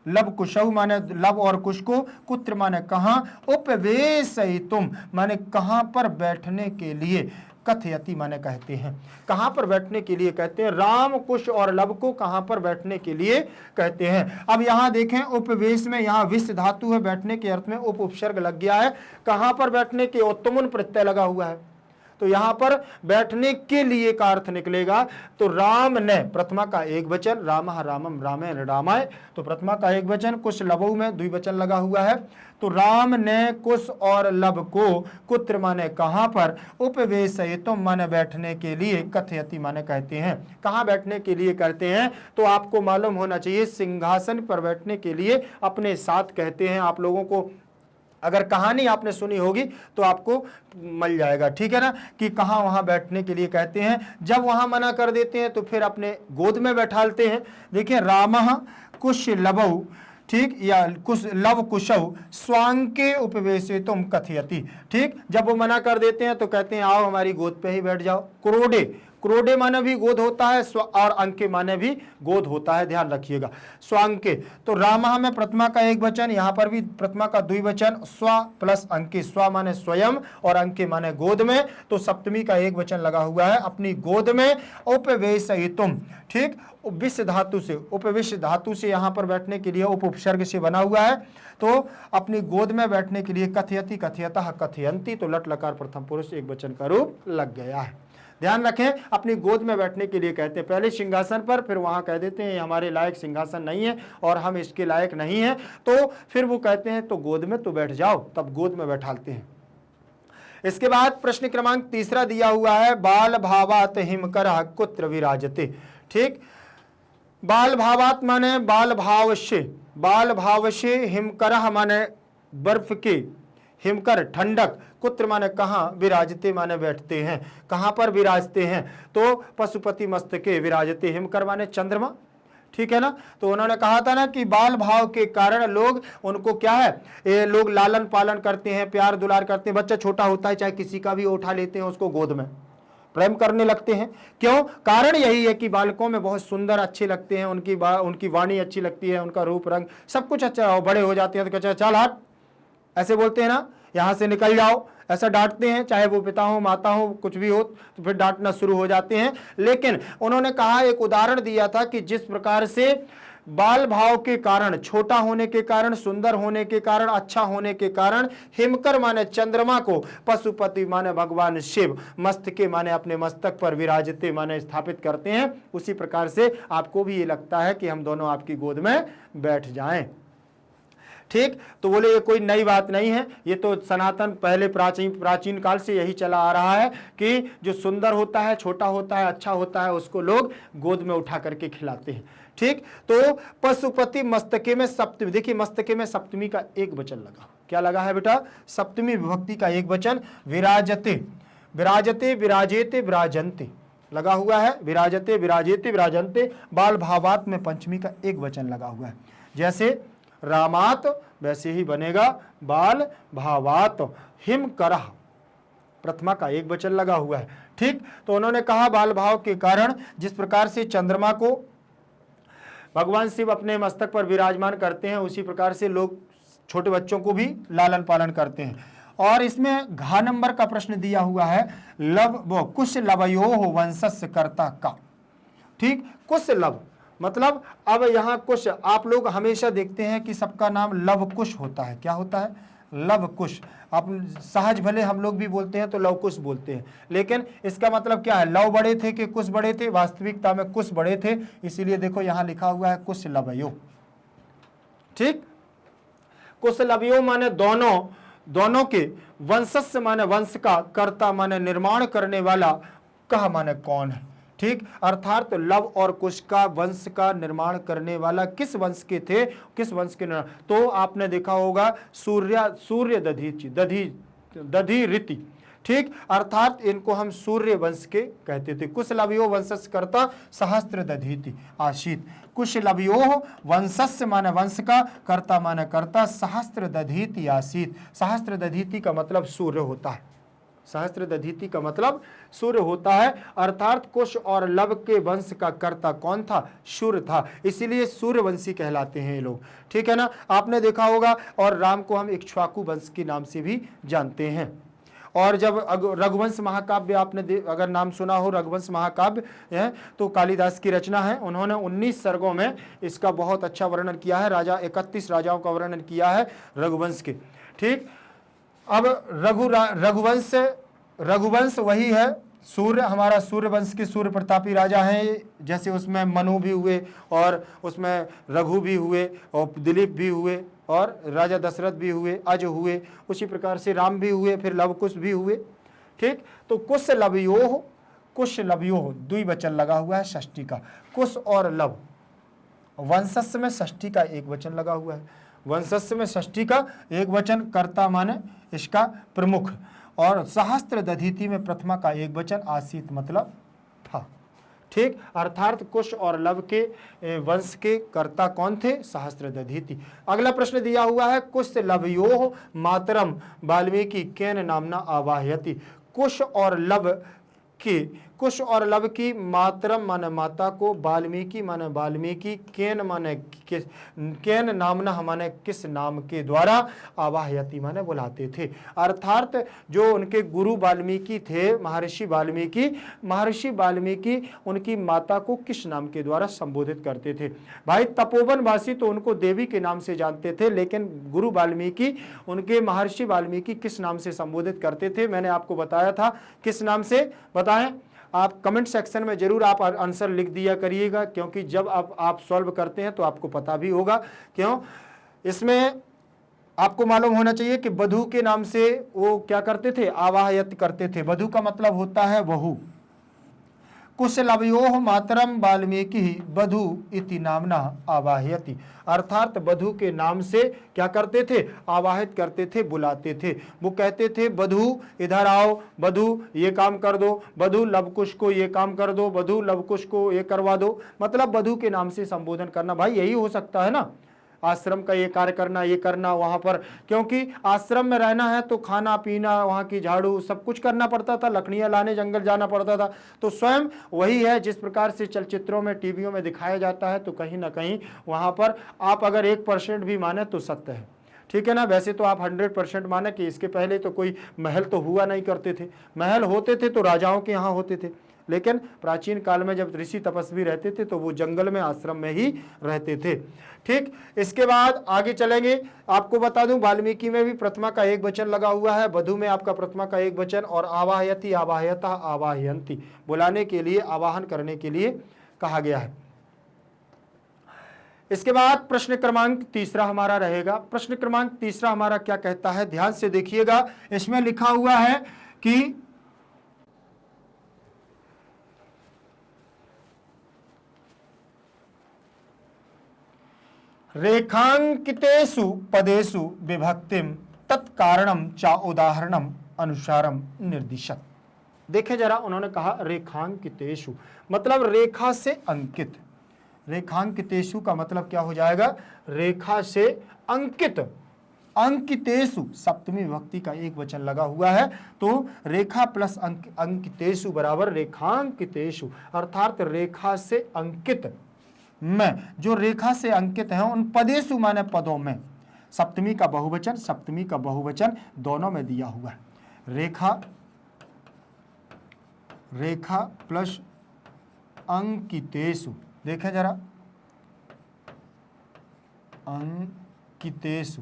लब कुशौ माने लब और कुश को, कुत्र माने कहां, उपवेशेतुं माने कहां पर बैठने के लिए, कथयति माने कहते हैं, कहां पर बैठने के लिए कहते हैं, राम कुश और लब को कहां पर बैठने के लिए कहते हैं। अब यहां देखें उपवेश में यहां विस धातु है, बैठने के अर्थ में उप उपसर्ग लग गया है, कहां पर बैठने के, उत्तमुन प्रत्यय लगा हुआ है, तो यहां पर बैठने के लिए का अर्थ निकलेगा। तो राम ने प्रथमा का एक वचन, रामः रामम रामेण रामाय, तो प्रथमा का एक वचन, कुश लवौ में द्विवचन लगा हुआ है। तो राम ने कुश और लब को कुत्र माने कहां पर, उपवेशयितुम माने बैठने के लिए, कथयति माने कहते हैं, कहां बैठने के लिए कहते हैं। तो आपको मालूम होना चाहिए सिंहासन पर बैठने के लिए अपने साथ कहते हैं। आप लोगों को अगर कहानी आपने सुनी होगी तो आपको मिल जाएगा, ठीक है ना, कि कहां वहां बैठने के लिए कहते हैं। जब वहां मना कर देते हैं तो फिर अपने गोद में बैठालते हैं। देखिए रामः कुश लवौ, ठीक, या कुश लव कुशौ स्वांके उपवेशितुम कथयति, ठीक, जब वो मना कर देते हैं तो कहते हैं आओ हमारी गोद पे ही बैठ जाओ। क्रोडे, क्रोडे माने भी गोद होता है और अंके माने भी गोद होता है, ध्यान रखिएगा। स्वांके, तो रामः में प्रथमा का एक वचन, यहां पर भी प्रथमा का द्विवचन, स्व प्लस अंके, स्व माने स्वयं और अंके माने गोद में, तो सप्तमी का एक वचन लगा हुआ है, अपनी गोद में। उपवेशयितुम, ठीक, विष धातु से, उपविश धातु से यहां पर बैठने के लिए उपसर्ग से बना हुआ है, तो अपनी गोद में बैठने के लिए कथयति, कथयतः, कथयंती, तो लट लकार प्रथम पुरुष एक वचन का रूप लग गया है। ध्यान रखें, अपनी गोद में बैठने के लिए कहते हैं, पहले सिंहासन पर, फिर वहां कह देते हैं हमारे लायक सिंहासन नहीं है और हम इसके लायक नहीं हैं, तो फिर वो कहते हैं तो गोद में तो बैठ जाओ, तब गोद में बैठालते हैं। इसके बाद प्रश्न क्रमांक तीसरा दिया हुआ है, बाल भावात हिमकर कुत्र विराजते, ठीक, बाल भावात माने बाल भाव से, बाल भाव से, हिमकर माने बर्फ के, हिमकर ठंडक, कुत्र माने कहां, विराजते माने बैठते हैं, कहां पर विराजते हैं, तो पशुपति मस्तके विराजते, हिमकर माने चंद्रमा, ठीक है ना। तो उन्होंने कहा था ना कि बाल भाव के कारण लोग उनको क्या है, ये लोग लालन पालन करते हैं, प्यार दुलार करते हैं। बच्चा छोटा होता है चाहे किसी का भी उठा लेते हैं, उसको गोद में प्रेम करने लगते हैं। क्यों, कारण यही है कि बालकों में बहुत सुंदर अच्छे लगते हैं, उनकी वाणी अच्छी लगती है, उनका रूप रंग सब कुछ अच्छा, बड़े हो जाते हैं तो कहते चल हट, ऐसे बोलते हैं ना, यहां से निकल जाओ, ऐसा डांटते हैं, चाहे वो पिता हो माता हो कुछ भी हो, तो फिर डांटना शुरू हो जाते हैं। लेकिन उन्होंने कहा, एक उदाहरण दिया था कि जिस प्रकार से बाल भाव के कारण, छोटा होने के कारण, सुंदर होने के कारण, अच्छा होने के कारण, हिमकर माने चंद्रमा को, पशुपति माने भगवान शिव, मस्तके माने अपने मस्तक पर, विराजते माने स्थापित करते हैं, उसी प्रकार से आपको भी ये लगता है कि हम दोनों आपकी गोद में बैठ जाएं, ठीक। तो बोले ये कोई नई बात नहीं है, ये तो सनातन पहले प्राचीन काल से यही चला आ रहा है कि जो सुंदर होता है, छोटा होता है, अच्छा होता है, उसको लोग गोद में उठा करके खिलाते हैं, ठीक। तो पशुपति मस्तके में सप्तमी, देखिए मस्तके में सप्तमी का एक वचन लगा, क्या लगा है बेटा, सप्तमी विभक्ति का एक वचन, विराजते, विराजते, विराजेते, विराजन्ते लगा हुआ है, विराजते, विराजेते, विराजन्ते। बाल भावात में पंचमी का एक वचन लगा हुआ है, जैसे रामात वैसे ही बनेगा बाल भावात। हिमकर प्रथमा का एक वचन लगा हुआ है, ठीक। तो उन्होंने कहा बाल भाव के कारण जिस प्रकार से चंद्रमा को भगवान शिव अपने मस्तक पर विराजमान करते हैं, उसी प्रकार से लोग छोटे बच्चों को भी लालन पालन करते हैं। और इसमें घ नंबर का प्रश्न दिया हुआ है, लव वो कुश लवयो वंशस्य कर्ता का, ठीक, कुश लव मतलब, अब यहां कुश, आप लोग हमेशा देखते हैं कि सबका नाम लव कुश होता है, क्या होता है, लव कुश। आप सहज भले हम लोग भी बोलते हैं तो लव कुश बोलते हैं, लेकिन इसका मतलब क्या है, लव बड़े थे कि कुश बड़े थे, वास्तविकता में कुश बड़े थे, इसीलिए देखो यहां लिखा हुआ है कुश लवयो, ठीक। कुश लवयो माने दोनों, दोनों के, वंशस्य माने वंश का, कर्ता माने निर्माण करने वाला, कह माने कौन है, ठीक। अर्थात तो लव और कुश का वंश का निर्माण करने वाला किस वंश के थे, किस वंश के निर्माण, तो आपने देखा होगा सूर्य दधी रीति, ठीक। अर्थात इनको हम सूर्य वंश के कहते थे। कुशलवयो वंशस्कर्ता सहस्त्र दधीति आशीत, कुशलवयो वंशस्य माने वंश का, कर्ता माने कर्ता, सहस्त्र दधीति आशीत। सहस्त्र दधीति का मतलब सूर्य होता है, सहस्त्र दधीति का मतलब सूर्य होता है। अर्थात कुश और लव के वंश का कर्ता कौन था, सूर्य था, इसीलिए सूर्यवंशी कहलाते हैं ये लोग, ठीक है ना। आपने देखा होगा, और राम को हम इक्ष्वाकु वंश के नाम से भी जानते हैं। और जब रघुवंश महाकाव्य आपने अगर नाम सुना हो, रघुवंश महाकाव्य है तो कालिदास की रचना है, उन्होंने 19 सर्गों में इसका बहुत अच्छा वर्णन किया है, 31 राजाओं का वर्णन किया है रघुवंश के, ठीक। अब रघुवंश रघुवंश वही है, सूर्य, हमारा सूर्य वंश के सूर्य प्रतापी राजा हैं, जैसे उसमें मनु भी हुए और उसमें रघु भी हुए और दिलीप भी हुए और राजा दशरथ भी हुए, अज हुए, उसी प्रकार से राम भी हुए, फिर लवकुश भी हुए। ठीक, तो कुश लवयोह, कुश लवयोह द्विवचन लगा हुआ है षष्ठी का, कुश और लव। वंशस्य में षष्ठी का एक वचन लगा हुआ है, वंशस्य में षष्ठी का एक वचन, कर्ता माने इसका प्रमुख, और सहस्त्र दधीति में प्रथमा का एक वचन, आसीत मतलब था। ठीक, अर्थात कुश और लव के वंश के कर्ता कौन थे? सहस्त्र दधीति। अगला प्रश्न दिया हुआ है, कुश लवयोः मातरम वाल्मीकि केन नामना आवाहयति। कुश और लव की मातरम माने माता को, वाल्मीकि माने वाल्मीकि, केन माने किस, केन नामना माने किस नाम के द्वारा, आवाहयति माने बुलाते थे। अर्थात जो उनके गुरु वाल्मीकि थे, महर्षि वाल्मीकि उनकी माता को किस नाम के द्वारा संबोधित करते थे? भाई तपोवन वासी तो उनको देवी के नाम से जानते थे, लेकिन गुरु वाल्मीकि उनके महर्षि वाल्मीकि किस नाम से संबोधित करते थे? मैंने आपको बताया था, किस नाम से बताएं? आप कमेंट सेक्शन में जरूर आप आंसर लिख दिया करिएगा, क्योंकि जब आप सॉल्व करते हैं तो आपको पता भी होगा। क्यों? इसमें आपको मालूम होना चाहिए कि बधू के नाम से वो क्या करते थे? आवाहयत करते थे। बधू का मतलब होता है वहू। कुश लवयोः मातरम वाल्मीकि बधू इति नामना आवाहयति। अर्थात बधू के नाम से क्या करते थे? आवाहित करते थे, बुलाते थे। वो कहते थे बधू इधर आओ, बधू ये काम कर दो, बधू लवकुश को ये काम कर दो, बधू लवकुश को ये करवा दो। मतलब बधू के नाम से संबोधन करना। भाई यही हो सकता है ना, आश्रम का ये कार्य करना, ये करना वहाँ पर, क्योंकि आश्रम में रहना है तो खाना पीना, वहाँ की झाड़ू सब कुछ करना पड़ता था, लकड़ियाँ लाने जंगल जाना पड़ता था। तो स्वयं वही है जिस प्रकार से चलचित्रों में, टीवियों में दिखाया जाता है, तो कहीं ना कहीं वहाँ पर आप अगर 1% भी माने तो सत्य है। ठीक है ना? वैसे तो आप 100% माने कि इसके पहले तो कोई महल तो हुआ नहीं करते थे। महल होते थे तो राजाओं के यहाँ होते थे, लेकिन प्राचीन काल में जब ऋषि तपस्वी रहते थे तो वो जंगल में, आश्रम में ही रहते थे। ठीक, इसके बाद आगे चलेंगे। आपको बता दूं, वाल्मीकि में भी प्रथमा का एक वचन लगा हुआ है, वधु में आपका प्रथमा का एक वचन, और आवाहयति, आवाहयता, आवाहयन्ति, बुलाने के लिए, आवाहन करने के लिए कहा गया है। इसके बाद प्रश्न क्रमांक तीसरा हमारा रहेगा। प्रश्न क्रमांक तीसरा हमारा क्या कहता है? ध्यान से देखिएगा। इसमें लिखा हुआ है कि रेखांकितेषु पदेषु विभक्तिम तत्कारणम चा उदाहरणम अनुसारम निर्दिशत। देखे जरा, उन्होंने कहा रेखांकितेषु मतलब रेखा से अंकित। रेखांकितेषु का मतलब क्या हो जाएगा? रेखा से अंकित। अंकितेषु सप्तमी विभक्ति का एक वचन लगा हुआ है, तो रेखा प्लस अंकितेषु बराबर रेखांकितेषु, अर्थात रेखा से अंकित में, जो रेखा से अंकित हैं उन पदेषु माने पदों में, सप्तमी का बहुवचन, सप्तमी का बहुवचन दोनों में दिया हुआ है। रेखा प्लस अंकितेषु, देखें जरा, अंकितेषु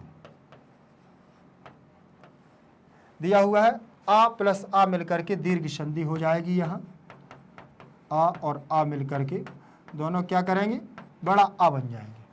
दिया हुआ है। आ प्लस आ मिलकर के दीर्घ संधि हो जाएगी। यहाँ आ और आ मिलकर के दोनों क्या करेंगे? बड़ा आ बन जाएंगे।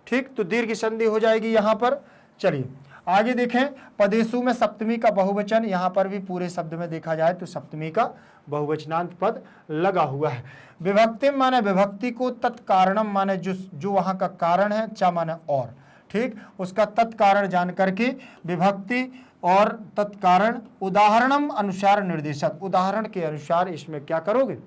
ठीक, तो दीर्घ संधि हो जाएगी यहाँ पर। चलिए आगे देखें। पदेशु में सप्तमी का बहुवचन, यहाँ पर भी पूरे शब्द में देखा जाए तो सप्तमी का बहुवचनांत पद लगा हुआ है। विभक्तिम माने विभक्ति को, तत्कारणम माने जो वहाँ का कारण है, चा माने और। ठीक, उसका तत्कारण जान करके विभक्ति और तत्कारण, उदाहरणम अनुसार निर्देशक, उदाहरण के अनुसार इसमें क्या करोगे?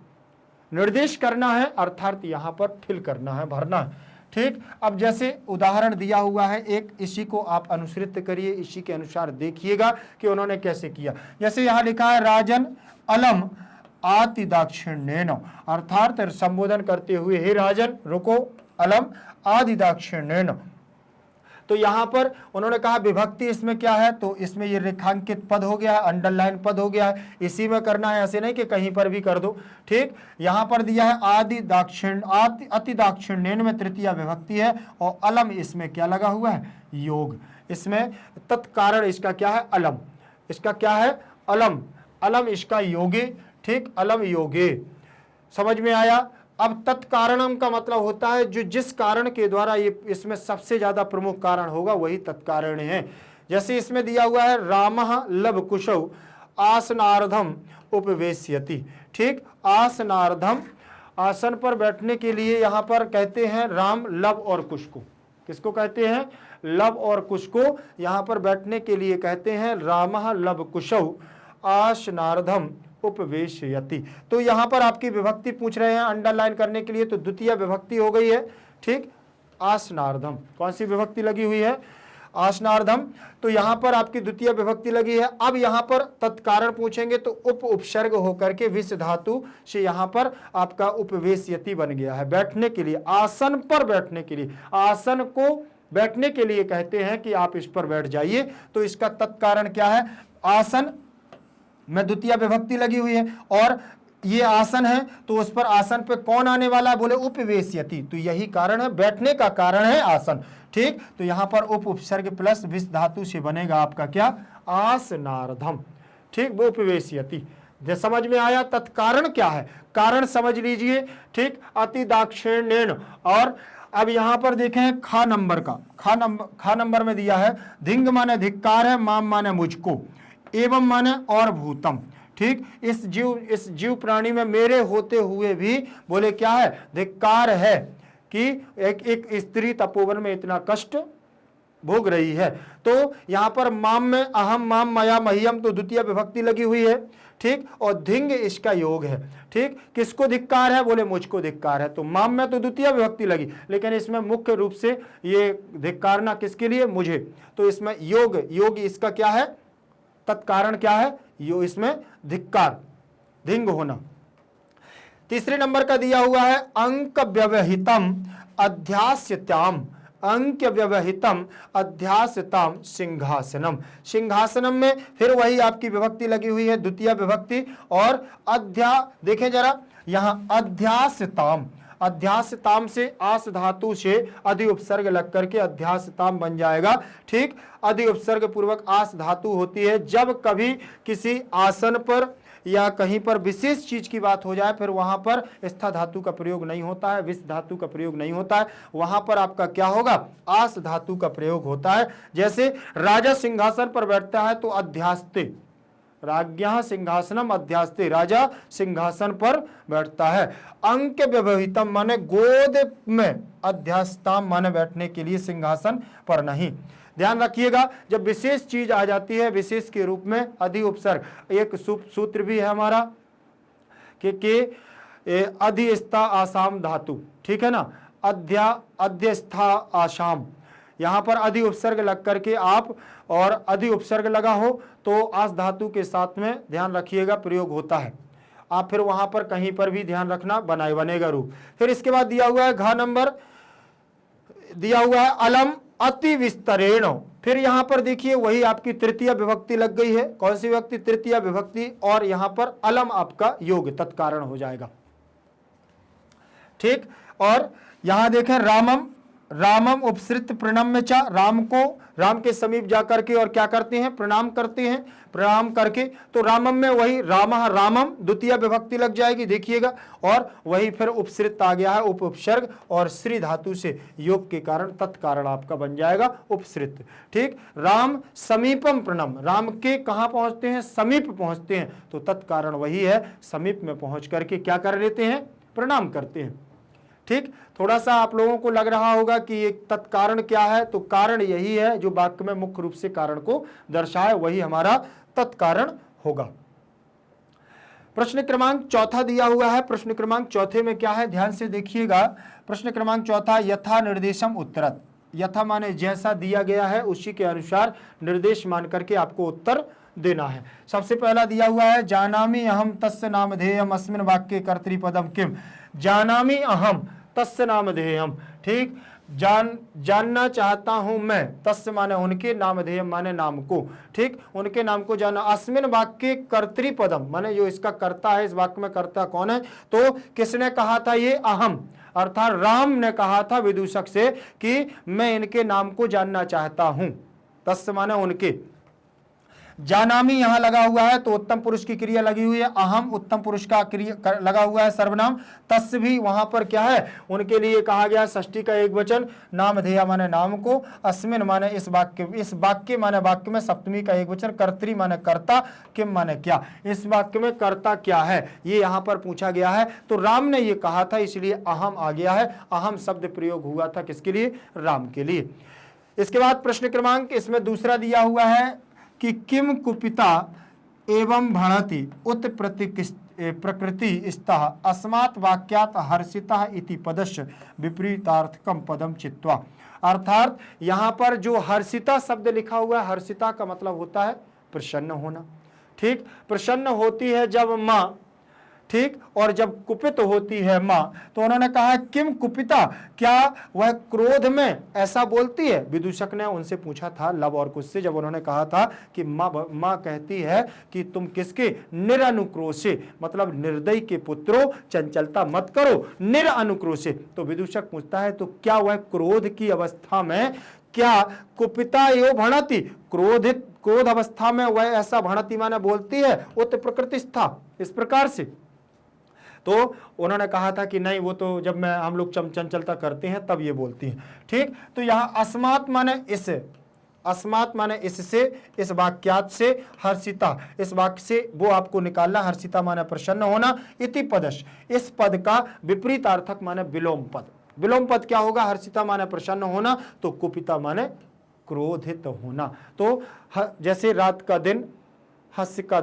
निर्देश करना है, अर्थात यहाँ पर फिल करना है, भरना है। ठीक, अब जैसे उदाहरण दिया हुआ है एक, इसी को आप अनुसृत करिए, इसी के अनुसार देखिएगा कि उन्होंने कैसे किया। जैसे यहाँ लिखा है राजन अलम आति दाक्षिण्येन, अर्थात संबोधन करते हुए, हे राजन रुको, अलम आदि दाक्षिण्येन। तो यहाँ पर उन्होंने कहा विभक्ति इसमें क्या है, तो इसमें ये रेखांकित पद हो गया है, अंडरलाइन पद हो गया है, इसी में करना है, ऐसे नहीं कि कहीं पर भी कर दो। ठीक, यहाँ पर दिया है आदि दाक्षिण्य, अति दाक्षिण्येन में तृतीया विभक्ति है, और अलम इसमें क्या लगा हुआ है? योग। इसमें तत्कारण इसका क्या है? अलम। इसका क्या है? अलम। अलम इसका योगे, ठीक, अलम योगे, समझ में आया। अब तत्कारणम का मतलब होता है जो जिस कारण के द्वारा ये इसमें सबसे ज्यादा प्रमुख कारण होगा वही तत्कारण है। जैसे इसमें दिया हुआ है रामः लभ कुशौ आसनार्धम उपवेश्यति, ठीक, आसनार्धम, आसन पर बैठने के लिए यहां पर कहते हैं राम लव और कुश को। किसको कहते हैं? लव और कुश को यहां पर बैठने के लिए कहते हैं रामः लव कुशौ आसनार्धम उपवेशयति। तो यहां पर आपकी विभक्ति पूछ रहे हैं अंडरलाइन करने के लिए, तो द्वितीय विभक्ति हो गई है, ठीक, आसनार्धम। कौन सी विभक्ति लगी हुई है? आसनार्धम। तो यहां पर आपकी द्वितीय विभक्ति लगी है। अब यहां पर तत्कारण पूछेंगे तो उप उपसर्ग होकर के विस धातु से यहां पर आपका उपवेश्यति बन गया है, बैठने के लिए, आसन पर बैठने के लिए। आसन को बैठने के लिए कहते हैं कि आप इस पर बैठ जाइए, तो इसका तत्कारण क्या है? आसन में द्वितीय विभक्ति लगी हुई है और ये आसन है, तो उस पर आसन पे कौन आने वाला है? बोले उपवेश्यति। तो यही कारण है, बैठने का कारण है आसन, ठीक। तो यहां पर उप उपसर्ग प्लस विस धातु से बनेगा आपका क्या? आसनार्धम, ठीक, वो उपवेश्यति। समझ में आया तत्कारण क्या है? कारण समझ लीजिए, ठीक, अति दाक्षिण्येन। और अब यहां पर देखें खा नंबर का, खा नंबर में दिया है धिंग माने धिक्कार है, माम माने मुझको, एवं माने और भूतम, ठीक। इस जीव प्राणी में मेरे होते हुए भी बोले क्या है? धिक्कार है कि एक स्त्री तपोवन में इतना कष्ट भोग रही है। तो यहां पर माम में अहम माम मया मह्यम, तो द्वितीय विभक्ति लगी हुई है, ठीक, और धिंग इसका योग है, ठीक। किसको धिक्कार है? बोले मुझको धिक्कार है। तो माम में तो द्वितीय विभक्ति लगी, लेकिन इसमें मुख्य रूप से ये धिक्कारना किसके लिए? मुझे। तो इसमें योग इसका क्या है? तत्कारण क्या है? यो इसमें धिक्कार, धिंग होना। तीसरे नंबर का दिया हुआ है अंक व्यवहितम अध्यास्यताम, अंक व्यवहितम अध्यास्यताम सिंहासनम। सिंहासनम में फिर वही आपकी विभक्ति लगी हुई है, द्वितीय विभक्ति, और देखें जरा यहां अध्यास्यताम, अध्यास्यताम से आस धातु से अधि उपसर्ग लग करके अध्यास्यताम बन जाएगा, ठीक। अधि उपसर्ग पूर्वक आस धातु होती है जब कभी किसी आसन पर या कहीं पर विशेष चीज की बात हो जाए, फिर वहां पर स्था धातु का प्रयोग नहीं होता है, विस धातु का प्रयोग नहीं होता है, वहां पर आपका क्या होगा? आस धातु का प्रयोग होता है। जैसे राजा सिंहासन पर बैठता है तो अध्यास्ते, राज्ञः सिंहासनम अध्यास्ते, राजा सिंहासन पर बैठता है। अंक व्यवहितम माने गोद में, अध्यास्ताम माने बैठने के लिए, सिंहासन पर नहीं। ध्यान रखिएगा, जब विशेष चीज आ जाती है विशेष के रूप में अधि उपसर्ग, एक सूत्र भी है हमारा कि अधिस्था आसाम धातु, ठीक है ना, अध्यस्था आसाम, यहां पर अधि उपसर्ग लग करके आप और अधि उपसर्ग लगा हो तो आस धातु के साथ में ध्यान रखिएगा प्रयोग होता है। आप फिर वहां पर कहीं पर भी ध्यान रखना, बनेगा रूप। फिर इसके बाद दिया हुआ है घ नंबर, दिया हुआ है अलम अति विस्तरेण। फिर यहां पर देखिए वही आपकी तृतीय विभक्ति लग गई है। कौन सी विभक्ति? तृतीय विभक्ति, और यहां पर अलम आपका योग तत्कारण हो जाएगा, ठीक। और यहां देखें रामम, रामम उपसृत प्रणम्य च, राम को, राम के समीप जाकर के और क्या करते हैं? प्रणाम करते हैं, प्रणाम करके। तो रामम में वही रामः रामम द्वितीय विभक्ति लग जाएगी, देखिएगा, और वही फिर उपसृत आ गया है, उप उपसर्ग और श्री धातु से योग के कारण तत्कारण आपका बन जाएगा उपसृत, ठीक। राम समीपम प्रणम, राम के कहां पहुंचते हैं? समीप पहुंचते हैं, तो तत्कारण वही है, समीप में पहुंच करके क्या कर लेते हैं? प्रणाम करते हैं, ठीक। थोड़ा सा आप लोगों को लग रहा होगा कि ये तत्कारण क्या है, तो कारण यही है जो वाक्य में मुख्य रूप से कारण को दर्शाए, वही हमारा तत्कारण होगा। प्रश्न क्रमांक चौथा दिया हुआ है। प्रश्न क्रमांक चौथे में क्या है? ध्यान से देखिएगा। प्रश्न क्रमांक चौथा, यथा निर्देशम उत्तरत। यथा माने जैसा दिया गया है उसी के अनुसार निर्देश मान करके आपको उत्तर देना है। सबसे पहला दिया हुआ है जानामि अहम तस्य नामधेयम अस्मिन् वाक्ये कर्तृपदम किम। जानामि अहम तस्य नामधेयम, ठीक, जानना चाहता हूं मैं, तस्य माने उनके, नामधेयम माने नाम को, ठीक, उनके नाम को जानना। अस्मिन् वाक्ये कर्तृपदम माने जो इसका कर्ता है, इस वाक्य में कर्ता कौन है? तो किसने कहा था? ये अहम, अर्थात राम ने कहा था विदूषक से कि मैं इनके नाम को जानना चाहता हूं। तस्य माने उनके, जानामि यहां लगा हुआ है तो उत्तम पुरुष की क्रिया लगी हुई है, अहम उत्तम पुरुष का क्रिया लगा हुआ है सर्वनाम, तस्य भी वहां पर क्या है उनके लिए कहा गया षष्ठी का एक वचन, नामधेय माने नाम को, अस्मिन माने इस वाक्य माने वाक्य में सप्तमी का एक वचन, कर्तरी माने कर्ता, किम माने क्या, इस वाक्य में कर्ता क्या है ये यहां पर पूछा गया है। तो राम ने ये कहा था इसलिए अहम आ गया है, अहम शब्द प्रयोग हुआ था किसके लिए, राम के लिए। इसके बाद प्रश्न क्रमांक इसमें दूसरा दिया हुआ है कि किम कुपिता एवं भणति उत प्रकृति स्तः अस्मात् वाक्यात हर्षितः इति पदस्य विपरीतार्थकम पदम चित्वा। अर्थात यहां पर जो हर्षिता शब्द लिखा हुआ है, हर्षिता का मतलब होता है प्रसन्न होना, ठीक, प्रसन्न होती है जब मां, ठीक, और जब कुपित होती है मां, तो उन्होंने कहा किम कुपिता, क्या वह क्रोध में ऐसा बोलती है। विदूषक ने उनसे पूछा था लव और कुश से, जब उन्होंने कहा था कि मां कहती है कि तुम किसके, निरनुक्रोशे, मतलब निर्दयी के पुत्रों चंचलता मत करो, निरनुक्रोशे। तो विदूषक पूछता है तो क्या वह क्रोध की अवस्था में क्या कुपिता एव भणति, क्रोध अवस्था में वह ऐसा भणति माने बोलती है, उत प्रकृति स्था, इस प्रकार से। तो उन्होंने कहा था कि नहीं, वो तो जब मैं हम लोग चंचलता करते हैं तब ये बोलती हैं, ठीक। तो यहाँ अस्मात् माने इस, अस्मात् माने इससे, इस वाक्यात से, हर्षिता इस वाक्य से वो आपको निकालना, हर्षिता माने प्रसन्न होना, इति पदश इस पद का विपरीतार्थक माने विलोम पद। विलोम पद क्या होगा, हर्षिता माने प्रसन्न होना, तो कुपिता माने क्रोधित होना। तो जैसे रात का दिन, हास्य का,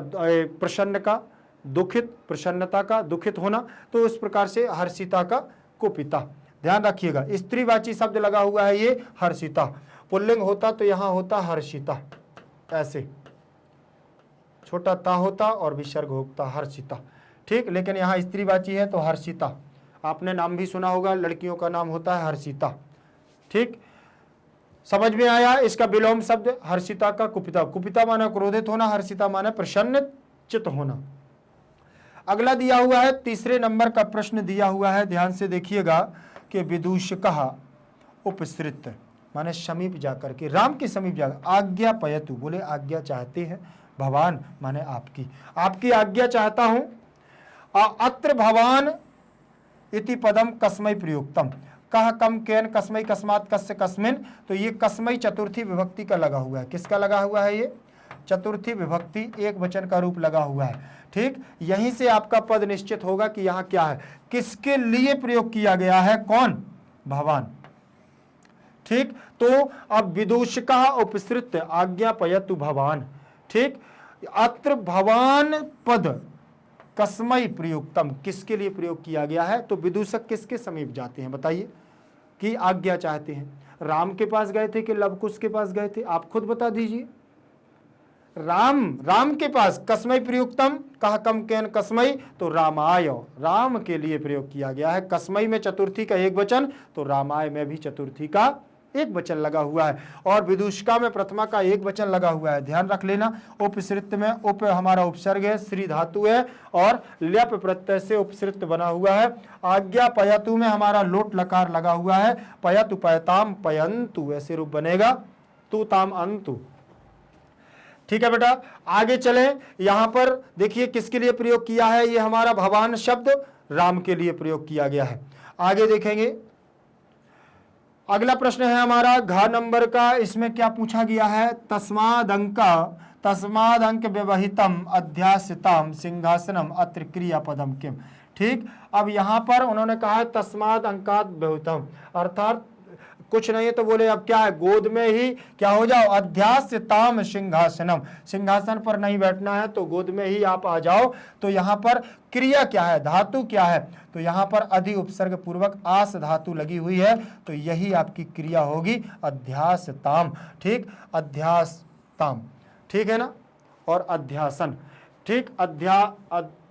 प्रसन्न का दुखित, प्रसन्नता का दुखित होना, तो इस प्रकार से हर्षिता का कुपिता। ध्यान रखिएगा स्त्रीवाची शब्द लगा हुआ है ये हर्षिता, पुल्लिंग होता तो यहां होता हर्षिता, ऐसे छोटा ता होता और विसर्ग होता हर्षिता, ठीक, लेकिन यहां स्त्रीवाची है तो हर्षिता। आपने नाम भी सुना होगा, लड़कियों का नाम होता है हर्षिता, ठीक, समझ में आया। इसका विलोम शब्द हर्षिता का कुपिता, कुपिता माना क्रोधित होना, हर्षिता माना प्रसन्न चित्त होना। अगला दिया हुआ है तीसरे नंबर का प्रश्न दिया हुआ है, ध्यान से देखिएगा कि विदूषकः उपसृत माने समीप जाकर के, राम के समीप जाकर, आज्ञा पयतु बोले आज्ञा चाहते हैं, भवान माने आपकी, आपकी आज्ञा चाहता हूं। अत्र भवान इति पदम कस्मै प्रयुक्तम, कह कम केन कस्मै कस्मात् कस्य कस्मिन, तो ये कस्मै चतुर्थी विभक्ति का लगा हुआ है। किसका लगा हुआ है, ये चतुर्थी विभक्ति एक वचन का रूप लगा हुआ है, ठीक। यहीं से आपका पद निश्चित होगा कि यहां क्या है, किसके लिए प्रयोग किया गया है, कौन, भवान, ठीक। तो अब विदूषकः उपसृत आज्ञा पयतु भवान, ठीक। अत्र भवान पद कस्मै प्रयुक्तम, किसके लिए प्रयोग किया गया है, तो विदूषक किसके समीप जाते हैं बताइए, कि आज्ञा चाहते हैं। राम के पास गए थे कि लवकुश के पास गए थे, आप खुद बता दीजिए। राम के पास, कस्मै प्रयुक्तम, कहा कम केन कस्मै, तो रामाय, राम के लिए प्रयोग किया गया है। कस्मै में चतुर्थी का एक वचन, तो रामाय में भी चतुर्थी का एक वचन लगा हुआ है, और विदूषका में प्रथमा का एक वचन लगा हुआ है, ध्यान रख लेना। उपसृत में उप हमारा उपसर्ग है, श्री धातु है, और ल्यप प्रत्यय से उपसृत बना हुआ है। आज्ञा पयतु में हमारा लोट लकार लगा हुआ है, पयतु पयताम पयंतु ऐसे रूप बनेगा, तू ताम अंतु, ठीक है बेटा। आगे चले, यहां पर देखिए किसके लिए प्रयोग किया है, ये हमारा भवान शब्द राम के लिए प्रयोग किया गया है। आगे देखेंगे, अगला प्रश्न है हमारा घ नंबर का, इसमें क्या पूछा गया है, तस्मादंक व्यवहितम अध्यासितम सिंहासनम अत्र क्रियापदम किम, ठीक। अब यहां पर उन्होंने कहा है तस्माद अंकात व्यवहितम, अर्थात कुछ नहीं है तो बोले अब क्या है, गोद में ही क्या हो जाओ, अध्यासिताम सिंहासनम, सिंहासन पर नहीं बैठना है तो गोद में ही आप आ जाओ। तो यहाँ पर क्रिया क्या है, धातु क्या है, तो यहाँ पर अधि उपसर्ग पूर्वक आस धातु लगी हुई है, तो यही आपकी क्रिया होगी अध्यासताम, ठीक, अध्यासताम, ठीक है ना, और अध्यासन, ठीक,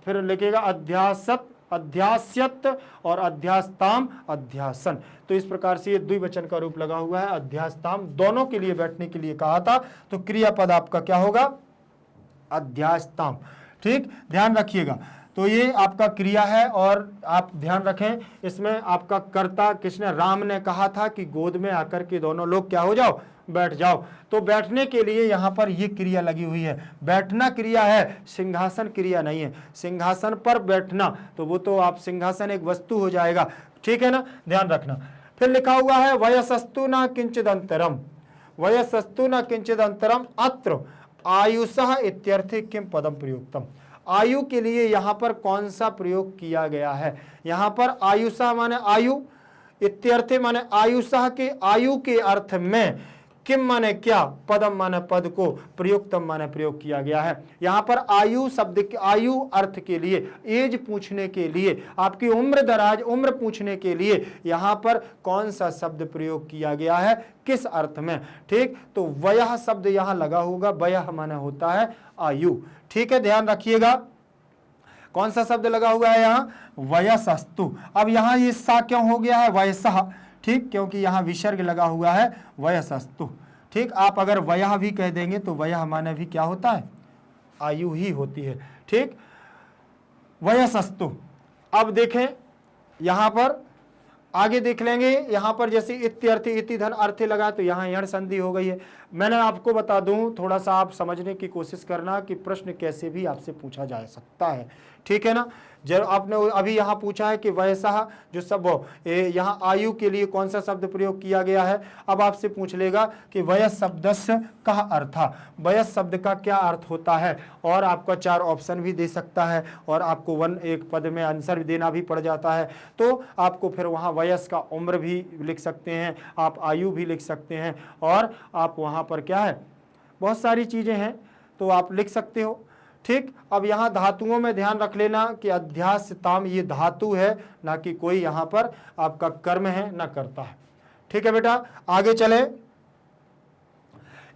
फिर लिखेगा अध्यासत, अध्यास्यत और अध्यास्ताम अध्यासन। तो इस प्रकार से ये द्विवचन का रूप लगा हुआ है, अध्यास्ताम, दोनों के लिए बैठने के लिए कहा था, तो क्रियापद आपका क्या होगा, अध्यास्ताम, ठीक, ध्यान रखिएगा। तो ये आपका क्रिया है, और आप ध्यान रखें इसमें आपका कर्ता किसने, राम ने कहा था कि गोद में आकर के दोनों लोग क्या हो जाओ, बैठ जाओ। तो बैठने के लिए यहां पर ये क्रिया लगी हुई है, बैठना क्रिया है, सिंहासन क्रिया नहीं है। सिंहासन पर बैठना तो वो तो आप सिंहासन एक वस्तु हो जाएगा, ठीक है ना, ध्यान रखना। फिर लिखा हुआ है वयसस्तु न किंचिदंतरम, वयसस्तु न किंचिदंतरम अत्र आयुषः इत्यर्थे किम पदम प्रयुक्तम। आयु के लिए यहां पर कौन सा प्रयोग किया गया है? यहां पर आयुषः माने आयु, इत्यर्थे माने आयुषः के आयु के अर्थ में, किम माने क्या, पदम माने पद को, प्रयुक्तम माने प्रयोग किया गया है। यहां पर आयु शब्द के, आयु अर्थ के लिए, एज पूछने के लिए, आपकी उम्र दराज, उम्र पूछने के लिए यहां पर कौन सा शब्द प्रयोग किया गया है, किस अर्थ में? ठीक, तो वयः शब्द यहां लगा होगा, वयः माने होता है आयु, ठीक है, ध्यान रखिएगा। कौन सा शब्द लगा हुआ है यहां? वयसस्तु। अब यहां ये सा क्यों हो गया है वयसः? ठीक, क्योंकि यहां विसर्ग लगा हुआ है वयसस्तु। ठीक, आप अगर वयः भी कह देंगे तो वयः माने भी क्या होता है? आयु ही होती है। ठीक, वयसस्तु। अब देखें यहां पर आगे देख लेंगे, यहां पर जैसे इत्यर्थ इति धन अर्थे लगा तो यहां यण संधि हो गई है। मैंने आपको बता दूं, थोड़ा सा आप समझने की कोशिश करना कि प्रश्न कैसे भी आपसे पूछा जा सकता है, ठीक है ना। जब आपने अभी यहाँ पूछा है कि वयसः जो सब यहाँ आयु के लिए कौन सा शब्द प्रयोग किया गया है, अब आपसे पूछ लेगा कि वयस शब्दस्य कः अर्थः, वयस शब्द का क्या अर्थ होता है, और आपका 4 ऑप्शन भी दे सकता है और आपको एक पद में आंसर भी देना भी पड़ जाता है। तो आपको फिर वहाँ वयस का उम्र भी लिख सकते हैं, आप आयु भी लिख सकते हैं, और आप वहाँ पर क्या है, बहुत सारी चीज़ें हैं तो आप लिख सकते हो। ठीक, अब यहाँ धातुओं में ध्यान रख लेना कि अध्यास्यताम ये धातु है, ना कि कोई यहाँ पर आपका कर्म है, ना करता है। ठीक है बेटा, आगे चले।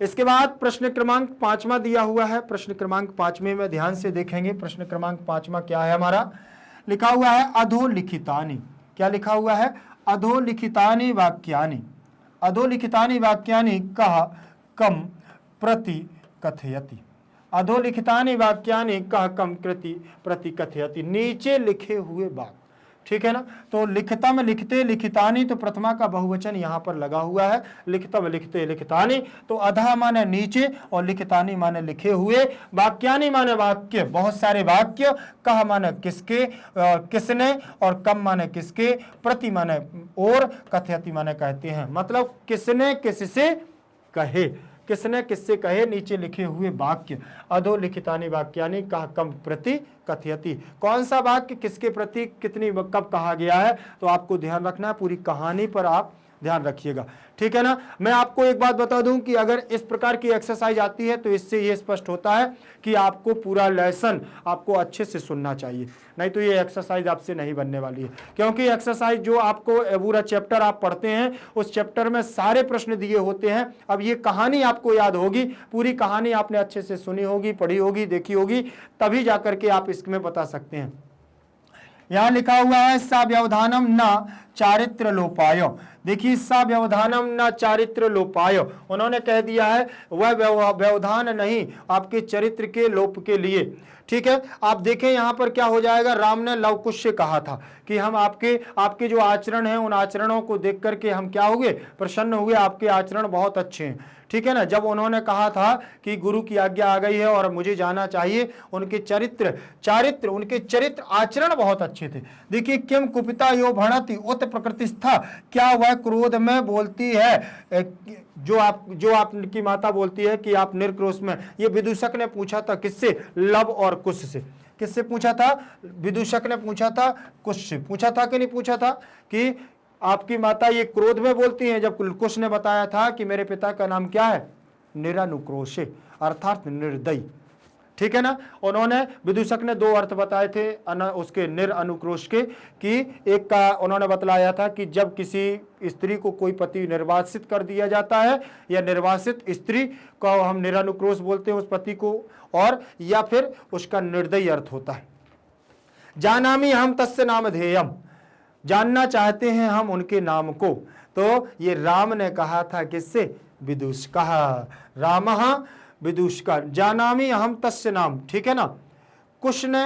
इसके बाद प्रश्न क्रमांक 5वां दिया हुआ है। प्रश्न क्रमांक 5वें में ध्यान से देखेंगे। प्रश्न क्रमांक 5वां क्या है हमारा? लिखा हुआ है अधोलिखितानि। क्या लिखा हुआ है? अधोलिखितानि वाक्यानि। अधोलिखितानि वाक्यानि कः कम प्रति कथयति। अधोलिखितानि वाक्यानि कः कम प्रति कथयति। नीचे लिखे हुए वाक्य, ठीक है ना। तो लिखतम लिखते लिखितानि, तो प्रथमा का बहुवचन यहां पर लगा हुआ है। लिखतम लिखते लिखितानि, तो अधः माने नीचे और लिखितानि माने लिखे हुए, वाक्यानि माने वाक्य, बहुत सारे वाक्य, कह माने किसके, किसने, और कम माने किसके, प्रति माने और, कथयति माने कहते हैं, मतलब किसने किससे कहे, किसने किससे कहे, नीचे लिखे हुए वाक्य। अधोलिखितानि वाक्यानि कः कम प्रति कथयति। कौन सा वाक्य किसके प्रति कितनी कब कहा गया है, तो आपको ध्यान रखना है, पूरी कहानी पर आप ध्यान रखिएगा, ठीक है ना। मैं आपको एक बात बता दूं कि अगर इस प्रकार की एक्सरसाइज आती है तो इससे ये स्पष्ट होता है कि आपको पूरा लेसन आपको अच्छे से सुनना चाहिए, नहीं तो ये एक्सरसाइज आपसे नहीं बनने वाली है। क्योंकि एक्सरसाइज जो आपको पूरा चैप्टर आप पढ़ते हैं, उस चैप्टर में सारे प्रश्न दिए होते हैं। अब ये कहानी आपको याद होगी, पूरी कहानी आपने अच्छे से सुनी होगी, पढ़ी होगी, देखी होगी, तभी जाकर के आप इसमें बता सकते हैं। यहां लिखा हुआ है सा व्यवधानम न चारित्र लोपाय। देखिए, सा व्यवधानम न चारित्र लोपाय, उन्होंने कह दिया है वह व्यवधान नहीं आपके चरित्र के लोप के लिए। ठीक है, आप देखें यहां पर क्या हो जाएगा। राम ने लवकुश से कहा था कि हम आपके जो आचरण हैं, उन आचरणों को देख करके हम क्या हुए, प्रसन्न हुए, आपके आचरण बहुत अच्छे हैं। ठीक है ना। जब उन्होंने कहा था कि गुरु की आज्ञा आ गई है और मुझे जाना चाहिए, उनके उनके चरित्र आचरण बहुत अच्छे थे। देखिए, किम कुपिता यो भणति उत प्रकृतिस्था, क्या वह क्रोध में बोलती है, जो आपकी माता बोलती है कि आप निर्क्रोश में। ये विदूषक ने पूछा था किससे, लव और कुश से। किससे पूछा था? विदूषक ने पूछा था, कुश से पूछा था कि नहीं पूछा था कि आपकी माता ये क्रोध में बोलती हैं, जब कुश ने बताया था कि मेरे पिता का नाम क्या है, निरानुक्रोशे, अर्थात निर्दयी। ठीक है ना। उन्होंने, विदूषक ने 2 अर्थ बताए थे उसके निरानुक्रोश के, कि एक का उन्होंने बतलाया था कि जब किसी स्त्री को कोई पति निर्वासित कर दिया जाता है, या निर्वासित स्त्री को हम निरानुक्रोश बोलते हैं उस पति को, और या फिर उसका निर्दयी अर्थ होता है। जानामि हम तस्य नाम ध्येयम, जानना चाहते हैं हम उनके नाम को। तो ये राम ने कहा था किससे, विदूषकः, रामः विदूषकः, जानामि हम तस्य नाम। ठीक है ना। कुश ने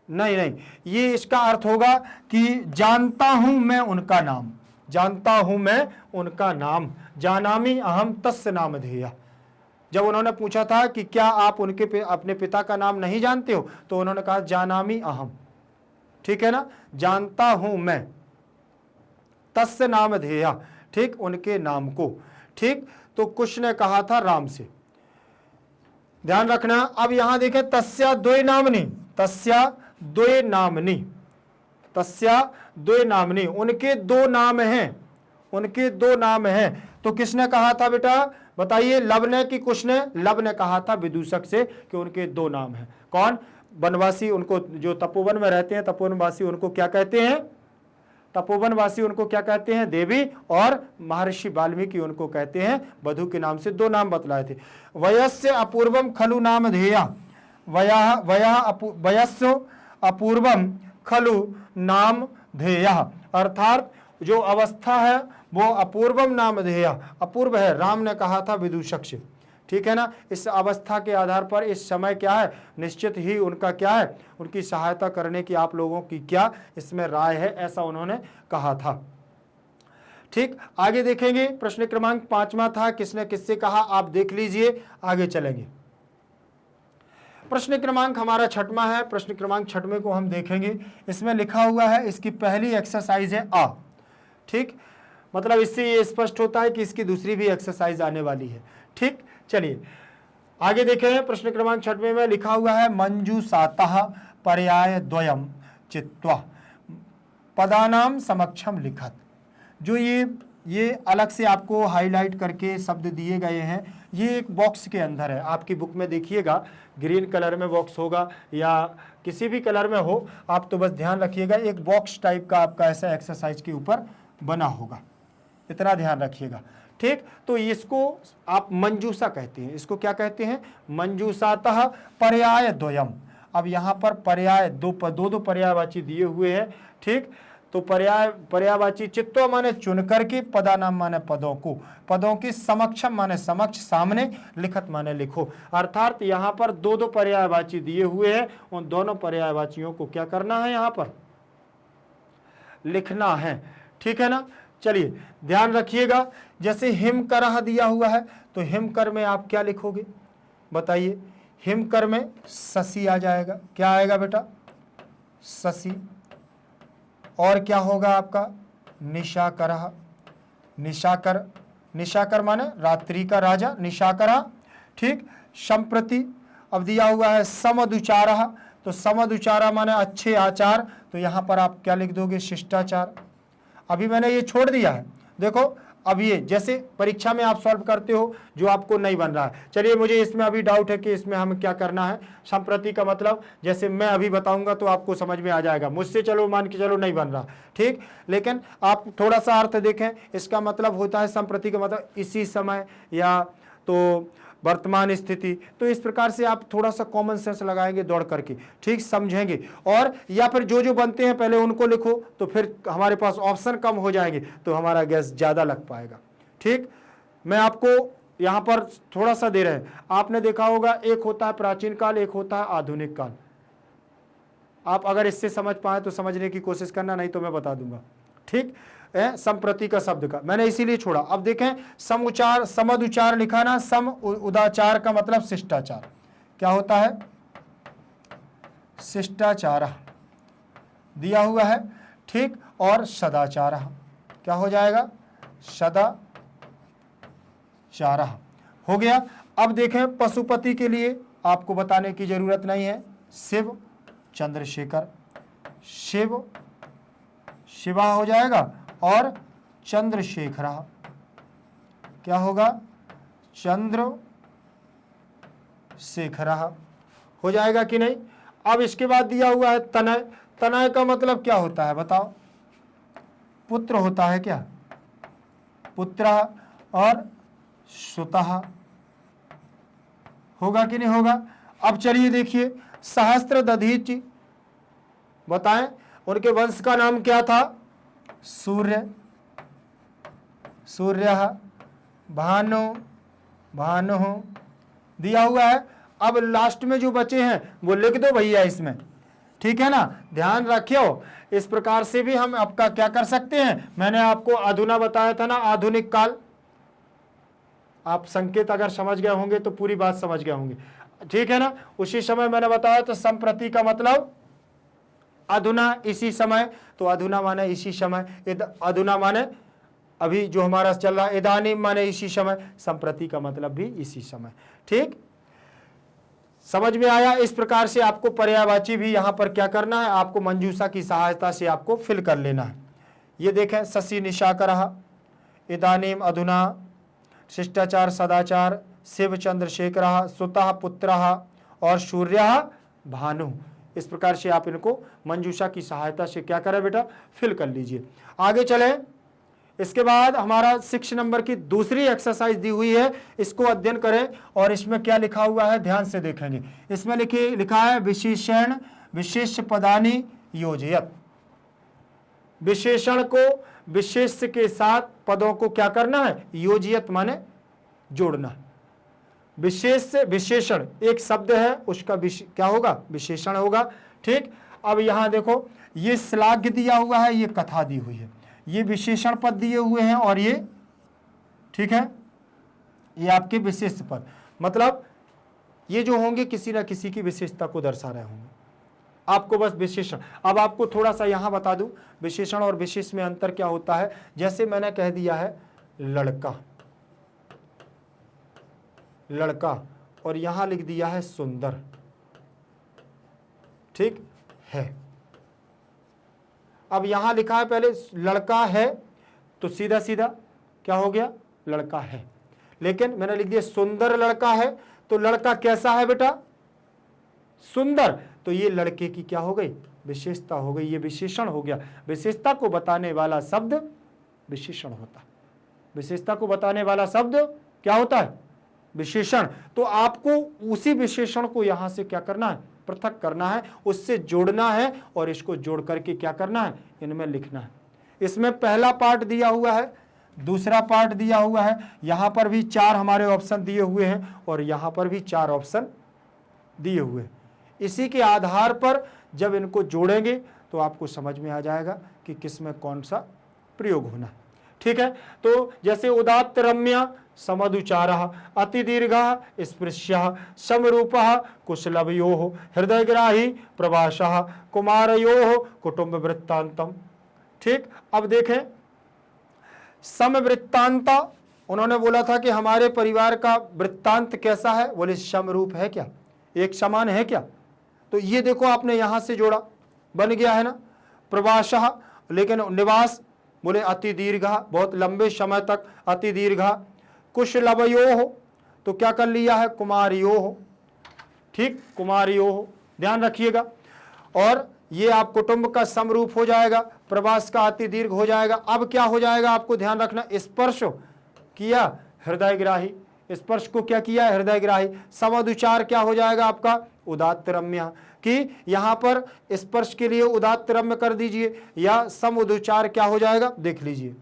नहीं, ये इसका अर्थ होगा कि जानता हूं मैं उनका नाम। जानता हूं मैं उनका नाम, जानामि अहम तस्य नामधेयः। जब उन्होंने पूछा था कि क्या आप अपने पिता का नाम नहीं जानते हो, तो उन्होंने कहा जानामि अहम, ठीक है ना, जानता हूं मैं, तस्य नामधेयः, ठीक, उनके नाम को, ठीक। तो कुश ने कहा था राम से, ध्यान रखना। अब यहां देखें तस्या द्वे नामनी, तस्या द्वे नामनी, तस्या द्वे नामनी, उनके दो नाम हैं, उनके दो नाम हैं। तो किसने कहा था बेटा, बताइए, लब ने कि कुश ने? लब ने कहा था विदूषक से कि उनके दो नाम हैं। कौन? वनवासी, उनको जो तपोवन में रहते हैं, तपोवनवासी, उनको क्या कहते हैं? तपोवनवासी उनको क्या कहते हैं? देवी। और महर्षि वाल्मीकि उनको कहते हैं वधु के नाम से दो नाम बतलाए थे। वयस्य अपूर्वम खलु नाम धेया, वयस्य अपूर्वम खलु नाम धेया, अर्थात जो अवस्था है वो अपूर्वम नाम धेया, अपूर्व है, राम ने कहा था विदूषक से, ठीक है ना। इस अवस्था के आधार पर इस समय क्या है, निश्चित ही उनका क्या है, उनकी सहायता करने की आप लोगों की क्या इसमें राय है, ऐसा उन्होंने कहा था, ठीक। आगे देखेंगे, प्रश्न क्रमांक 5वां था, किसने किससे कहा, आप देख लीजिए, आगे चलेंगे। प्रश्न क्रमांक हमारा 6वां है, प्रश्न क्रमांक 6वें को हम देखेंगे। इसमें लिखा हुआ है, इसकी पहली एक्सरसाइज है आ, ठीक, मतलब इससे ये स्पष्ट होता है कि इसकी दूसरी भी एक्सरसाइज आने वाली है, ठीक। चलिए आगे देखें, प्रश्न क्रमांक 6वें में लिखा हुआ है मंजूषातः पर्याय द्वयम चित्वा पदानाम समक्षम लिखत। जो ये अलग से आपको हाईलाइट करके शब्द दिए गए हैं, ये एक बॉक्स के अंदर है, आपकी बुक में देखिएगा ग्रीन कलर में बॉक्स होगा या किसी भी कलर में हो, आप तो बस ध्यान रखिएगा, एक बॉक्स टाइप का आपका ऐसा एक्सरसाइज के ऊपर बना होगा, इतना ध्यान रखिएगा, ठीक। तो इसको आप मंजूषा कहते हैं, इसको क्या कहते हैं? मंजूषातः पर्याय द्वयम। अब यहाँ पर पर्याय दो पर्यायवाची दिए हुए हैं, ठीक। तो पर्यायवाची चित्तो माने चुन करके, पदानाम माने पदों को, पदों की समक्षम माने समक्ष, सामने, लिखत माने लिखो। अर्थात यहाँ पर दो पर्यायवाची दिए हुए हैं, उन दोनों पर्यायवाचियों को क्या करना है, यहाँ पर लिखना है, ठीक है ना। चलिए ध्यान रखिएगा, जैसे हिमकर दिया हुआ है, तो हिमकर में आप क्या लिखोगे, बताइए? हिमकर में शशि आ जाएगा, क्या आएगा बेटा? शशि। और क्या होगा आपका? निशाकर, निशाकर, निशाकर माने रात्रि का राजा, निशाकर, ठीक। संप्रति अब दिया हुआ है समदुचार, तो समदुचारा माने अच्छे आचार, तो यहां पर आप क्या लिख दोगे? शिष्टाचार। अभी मैंने ये छोड़ दिया है, देखो अब ये जैसे परीक्षा में आप सॉल्व करते हो जो आपको नहीं बन रहा है। चलिए मुझे इसमें अभी डाउट है कि इसमें हमें क्या करना है। संप्रति का मतलब जैसे मैं अभी बताऊंगा तो आपको समझ में आ जाएगा, मुझसे चलो मान के चलो नहीं बन रहा, ठीक। लेकिन आप थोड़ा सा अर्थ देखें, इसका मतलब होता है संप्रति का मतलब इसी समय या तो वर्तमान स्थिति। तो इस प्रकार से आप थोड़ा सा कॉमन सेंस लगाएंगे दौड़ करके, ठीक, समझेंगे। और या फिर जो बनते हैं पहले उनको लिखो, तो फिर हमारे पास ऑप्शन कम हो जाएंगे, तो हमारा गैस ज़्यादा लग पाएगा, ठीक। मैं आपको यहाँ पर थोड़ा सा दे रहे हैं, आपने देखा होगा एक होता है प्राचीन काल, एक होता है आधुनिक काल। आप अगर इससे समझ पाए तो समझने की कोशिश करना, नहीं तो मैं बता दूंगा, ठीक। संप्रति का शब्द का मैंने इसीलिए छोड़ा। अब देखें समुचार, समदुचार लिखा ना, सम उदाचार का मतलब शिष्टाचार, क्या होता है? शिष्टाचार दिया हुआ है, ठीक। और सदाचार क्या हो जाएगा? सदाचार हो गया। अब देखें पशुपति के लिए आपको बताने की जरूरत नहीं है, शिव चंद्रशेखर, शिव शिवा हो जाएगा और चंद्रशेखर क्या होगा? चंद्रशेखर हो जाएगा कि नहीं। अब इसके बाद दिया हुआ है तनय। तनय का मतलब क्या होता है बताओ? पुत्र होता है क्या? पुत्र और सुतः होगा कि नहीं होगा। अब चलिए देखिए सहस्त्र दधीचि, बताएं उनके वंश का नाम क्या था? सूर्य, सूर्य, भानु, भानु दिया हुआ है। अब लास्ट में जो बचे हैं वो लिख दो भैया इसमें, ठीक है ना, ध्यान रखियो। इस प्रकार से भी हम आपका क्या कर सकते हैं, मैंने आपको अधुना बताया था ना, आधुनिक काल। आप संकेत अगर समझ गए होंगे तो पूरी बात समझ गए होंगे, ठीक है ना। उसी समय मैंने बताया तो संप्रति का मतलब अधुना, इसी समय, तो अधुना माने इसी समय, अधुना माने अभी जो हमारा चल रहा है, इदानीम माने इसी समय, संप्रति का मतलब भी इसी समय। ठीक, समझ में आया। इस प्रकार से आपको पर्यायवाची भी यहां पर क्या करना है, आपको मंजूषा की सहायता से आपको फिल कर लेना है। ये देखें, शशि निशाकरः, इदानीम अधुना, शिष्टाचार सदाचार, शिव चंद्रशेखरः, सुतः पुत्रः और सूर्यः भानु। इस प्रकार से आप इनको मंजूषा की सहायता से क्या करें बेटा, फिल कर लीजिए। आगे चले। इसके बाद हमारा 6 नंबर की दूसरी एक्सरसाइज दी हुई है, इसको अध्ययन करें। और इसमें क्या लिखा हुआ है ध्यान से देखेंगे। इसमें लिखा है विशेषण विशेष पदानि योजयत। विशेषण को विशेष के साथ पदों को क्या करना है, योजियत माने जोड़ना। विशेष से विशेषण एक शब्द है, उसका क्या होगा, विशेषण होगा। ठीक, अब यहां देखो, ये श्लाघ्य दिया हुआ है, ये कथा दी हुई है, ये विशेषण पद दिए हुए हैं और ये, ठीक है, ये आपके विशेष पद, मतलब ये जो होंगे किसी ना किसी की विशेषता को दर्शा रहे होंगे। आपको बस विशेषण, अब आपको थोड़ा सा यहां बता दूं, विशेषण और विशेष में अंतर क्या होता है। जैसे मैंने कह दिया है लड़का, लड़का, और यहां लिख दिया है सुंदर, ठीक है। अब यहां लिखा है पहले लड़का है, तो सीधा सीधा क्या हो गया, लड़का है। लेकिन मैंने लिख दिया सुंदर लड़का है, तो लड़का कैसा है बेटा, सुंदर, तो ये लड़के की क्या हो गई, विशेषता हो गई, ये विशेषण हो गया। विशेषता को बताने वाला शब्द विशेषण होता है। विशेषता को बताने वाला शब्द क्या होता है, विशेषण। तो आपको उसी विशेषण को यहां से क्या करना है, पृथक करना है, उससे जोड़ना है और इसको जोड़ करके क्या करना है, इनमें लिखना है। इसमें पहला पार्ट दिया हुआ है, दूसरा पार्ट दिया हुआ है, यहां पर भी 4 हमारे ऑप्शन दिए हुए हैं और यहां पर भी 4 ऑप्शन दिए हुए हैं। इसी के आधार पर जब इनको जोड़ेंगे तो आपको समझ में आ जाएगा कि किसमें कौन सा प्रयोग होना है। ठीक है, तो जैसे उदात्त रम्य समदुचारः, अति दीर्घः स्पृश्यः, समरूपः कुशलवयोः, हृदयग्राही प्रवासः, कुमारयोः कुटुंब वृत्तांतम। ठीक, अब देखें समवृत्तांत, उन्होंने बोला था कि हमारे परिवार का वृत्तांत कैसा है, बोले समरूप है क्या, एक समान है क्या। तो ये देखो आपने यहां से जोड़ा, बन गया है ना। प्रवासः, लेकिन निवास बोले अति दीर्घ, बहुत लंबे समय तक अति दीर्घ। कुशलवयोः, तो क्या कर लिया है, कुमारियोः। ठीक, कुमारियोः, ध्यान रखिएगा। और ये आप कुटुंब का समरूप हो जाएगा, प्रवास का अति दीर्घ हो जाएगा। अब क्या हो जाएगा आपको ध्यान रखना, स्पर्श किया हृदयग्राही, स्पर्श को क्या किया, हृदयग्राही। समदुचार क्या हो जाएगा आपका, उदात्त रम्य, कि यहां पर स्पर्श के लिए उदात्त रम्य कर दीजिए, या समुदुचार क्या हो जाएगा, देख लीजिए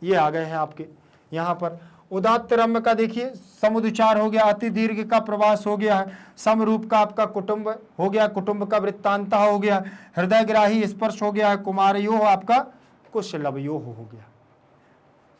ये आ गए हैं आपके यहां पर। उदात्त रम्य का देखिए समुदुचार हो गया, अति दीर्घ का प्रवास हो गया है, समरूप का आपका कुटुंब हो गया, कुटुंब का वृत्तांत हो गया, हृदयग्राही स्पर्श हो गया है, कुमारयोः आपका कुशलवयोः हो गया।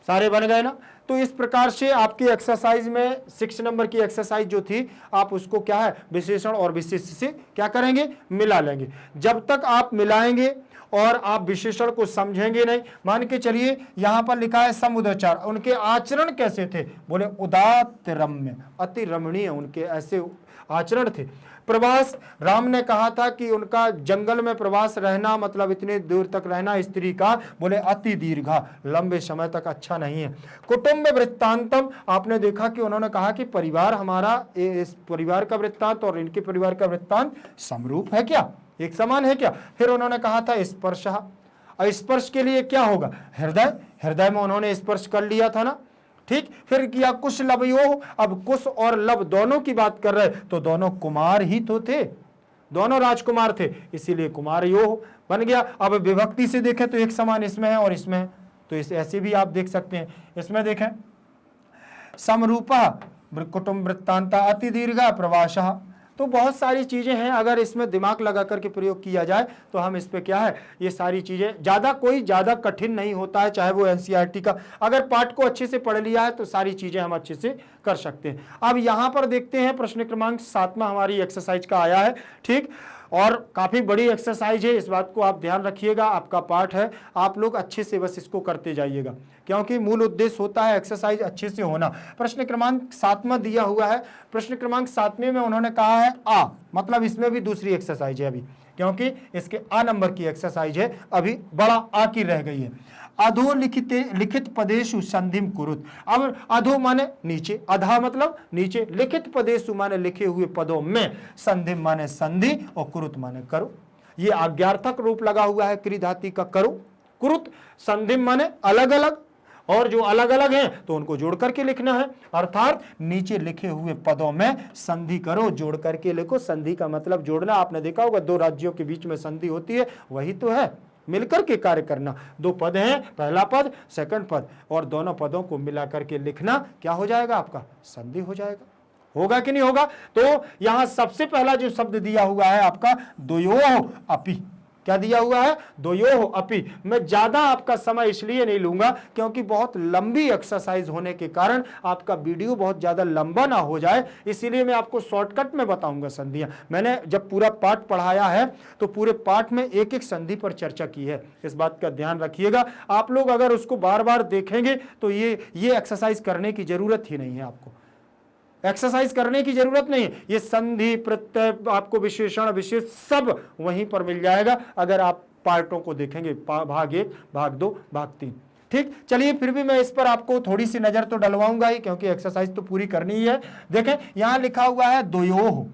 सारे बन गए ना। तो इस प्रकार से आपकी एक्सरसाइज में 6 नंबर की एक्सरसाइज जो थी, आप उसको क्या है, विशेषण और विशेष से क्या करेंगे, मिला लेंगे। जब तक आप मिलाएंगे और आप विशेषण को समझेंगे नहीं, मान के चलिए यहां पर लिखा है समुदाचार, उनके आचरण कैसे थे, बोले उदात्त रम्य, अति रमणीय उनके ऐसे आचरण थे। प्रवास, राम ने कहा था कि उनका जंगल में प्रवास रहना, मतलब इतने दूर तक रहना स्त्री का, बोले अति दीर्घा, लंबे समय तक अच्छा नहीं है। कुटुंब वृत्तांतम, आपने देखा कि उन्होंने कहा कि परिवार हमारा, इस परिवार का वृत्तांत और इनके परिवार का वृत्तांत समरूप है क्या, एक समान है क्या। फिर उन्होंने कहा था स्पर्श, स्पर्श के लिए क्या होगा, हृदय, हृदय में उन्होंने स्पर्श कर लिया था ना। ठीक, फिर किया कुशलवयोः, अब कुश और लव दोनों की बात कर रहे, तो दोनों कुमार ही तो थे, दोनों राजकुमार थे, इसीलिए कुमारयोः बन गया। अब विभक्ति से देखें तो एक समान इसमें है और इसमें है, तो इस ऐसे भी आप देख सकते हैं। इसमें देखें समरूपः कुटुंब वृत्तांत अति दीर्घ प्रवासः, तो बहुत सारी चीज़ें हैं, अगर इसमें दिमाग लगा करके प्रयोग किया जाए तो हम इस पे क्या है, ये सारी चीज़ें ज़्यादा कठिन नहीं होता है, चाहे वो एनसीईआरटी का अगर पार्ट को अच्छे से पढ़ लिया है तो सारी चीज़ें हम अच्छे से कर सकते हैं। अब यहाँ पर देखते हैं प्रश्न क्रमांक 7 हमारी एक्सरसाइज का आया है, ठीक, और काफ़ी बड़ी एक्सरसाइज है, इस बात को आप ध्यान रखिएगा, आपका पार्ट है, आप लोग अच्छे से बस इसको करते जाइएगा, क्योंकि मूल उद्देश्य होता है एक्सरसाइज अच्छे से होना। प्रश्न क्रमांक 7 दिया हुआ है, प्रश्न क्रमांक 7 में उन्होंने कहा है आ, मतलब इसमें भी दूसरी एक्सरसाइज है अभी, क्योंकि इसके आ नंबर की एक्सरसाइज है, अभी बड़ा आ की रह गई है। अधो लिखित पदेशु संधिम कुरुत। अब अधो माने नीचे, अधा मतलब नीचे, लिखित पदेशु माने लिखे हुए पदों में, संधिम माने संधि, और कुरुत माने करो। ये आज्ञार्थक रूप लगा हुआ है क्रिया धातु का करो। कुरुत संधिम माने अलग अलग, और जो अलग अलग हैं तो उनको जोड़ करके लिखना है, अर्थात नीचे लिखे हुए पदों में संधि करो, जोड़ करके लिखो। संधि का मतलब जोड़ना, आपने देखा होगा दो राज्यों के बीच में संधि होती है, वही तो है, मिलकर के कार्य करना। दो पद हैं, पहला पद सेकंड पद, और दोनों पदों को मिला करके लिखना, क्या हो जाएगा आपका, संधि हो जाएगा। होगा कि नहीं होगा? तो यहां सबसे पहला जो शब्द दिया हुआ है आपका द्वयोः अपि, क्या दिया हुआ है, द्वयोः अपि। मैं ज्यादा आपका समय इसलिए नहीं लूंगा क्योंकि बहुत लंबी एक्सरसाइज होने के कारण आपका वीडियो बहुत ज्यादा लंबा ना हो जाए, इसीलिए मैं आपको शॉर्टकट में बताऊंगा संधियां। मैंने जब पूरा पाठ पढ़ाया है तो पूरे पाठ में एक एक संधि पर चर्चा की है, इस बात का ध्यान रखिएगा। आप लोग अगर उसको बार बार देखेंगे तो ये एक्सरसाइज करने की जरूरत ही नहीं है, आपको एक्सरसाइज करने की जरूरत नहीं है। ये संधि प्रत्यय आपको विशेषण विशेष सब वहीं पर मिल जाएगा अगर आप पार्टों को देखेंगे, भाग 1, भाग 2, भाग 3। ठीक, चलिए फिर भी मैं इस पर आपको थोड़ी सी नजर तो डलवाऊंगा ही, क्योंकि एक्सरसाइज तो पूरी करनी ही है। देखें यहां लिखा हुआ है द्वयोः,